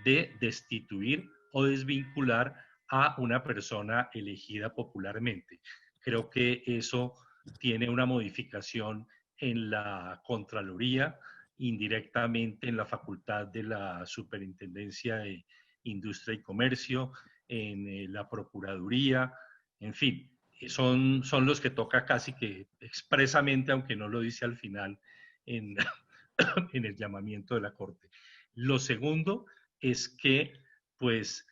de destituir o desvincular a una persona elegida popularmente. Creo que eso tiene una modificación en la Contraloría, indirectamente en la facultad de la Superintendencia de Industria y Comercio, en la Procuraduría, en fin, son los que toca casi que expresamente, aunque no lo dice al final, en el llamamiento de la Corte. Lo segundo es que, pues,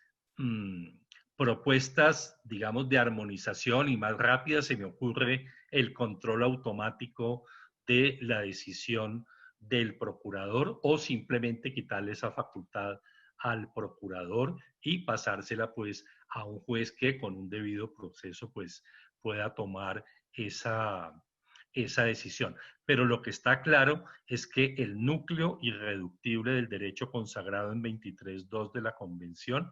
propuestas, digamos, de armonización y más rápidas, se me ocurre el control automático de la decisión del procurador o simplemente quitarle esa facultad al procurador y pasársela pues a un juez que con un debido proceso pues pueda tomar esa decisión. Pero lo que está claro es que el núcleo irreductible del derecho consagrado en 23.2 de la Convención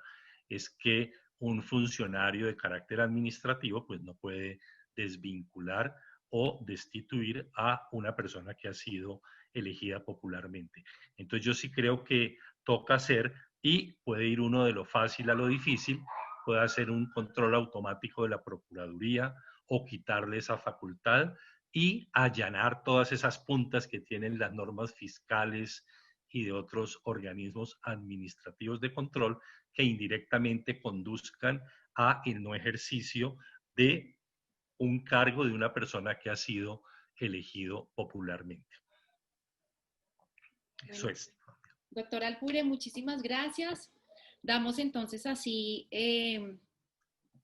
es que un funcionario de carácter administrativo pues no puede desvincular o destituir a una persona que ha sido elegida popularmente. Entonces yo sí creo que toca hacer, y puede ir uno de lo fácil a lo difícil, puede hacer un control automático de la Procuraduría o quitarle esa facultad y allanar todas esas puntas que tienen las normas fiscales y de otros organismos administrativos de control que indirectamente conduzcan a el no ejercicio de un cargo de una persona que ha sido elegido popularmente. Eso es. Doctor Aljure, muchísimas gracias. Damos entonces así,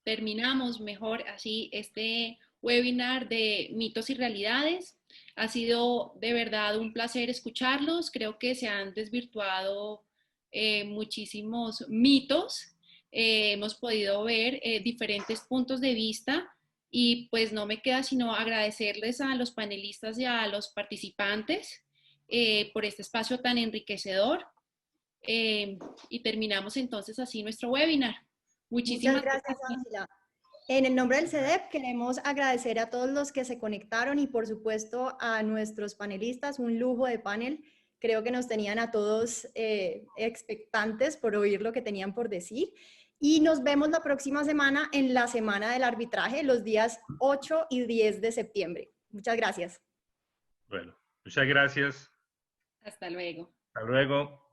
terminamos mejor así este webinar de mitos y realidades. Ha sido de verdad un placer escucharlos. Creo que se han desvirtuado muchísimos mitos. Hemos podido ver diferentes puntos de vista y pues no me queda sino agradecerles a los panelistas y a los participantes por este espacio tan enriquecedor. Y terminamos entonces así nuestro webinar. Muchísimas gracias, Ángela. En el nombre del CEDEP queremos agradecer a todos los que se conectaron y por supuesto a nuestros panelistas, un lujo de panel. Creo que nos tenían a todos expectantes por oír lo que tenían por decir. Y nos vemos la próxima semana en la Semana del Arbitraje, los días 8 y 10 de septiembre. Muchas gracias. Bueno, muchas gracias. Hasta luego. Hasta luego.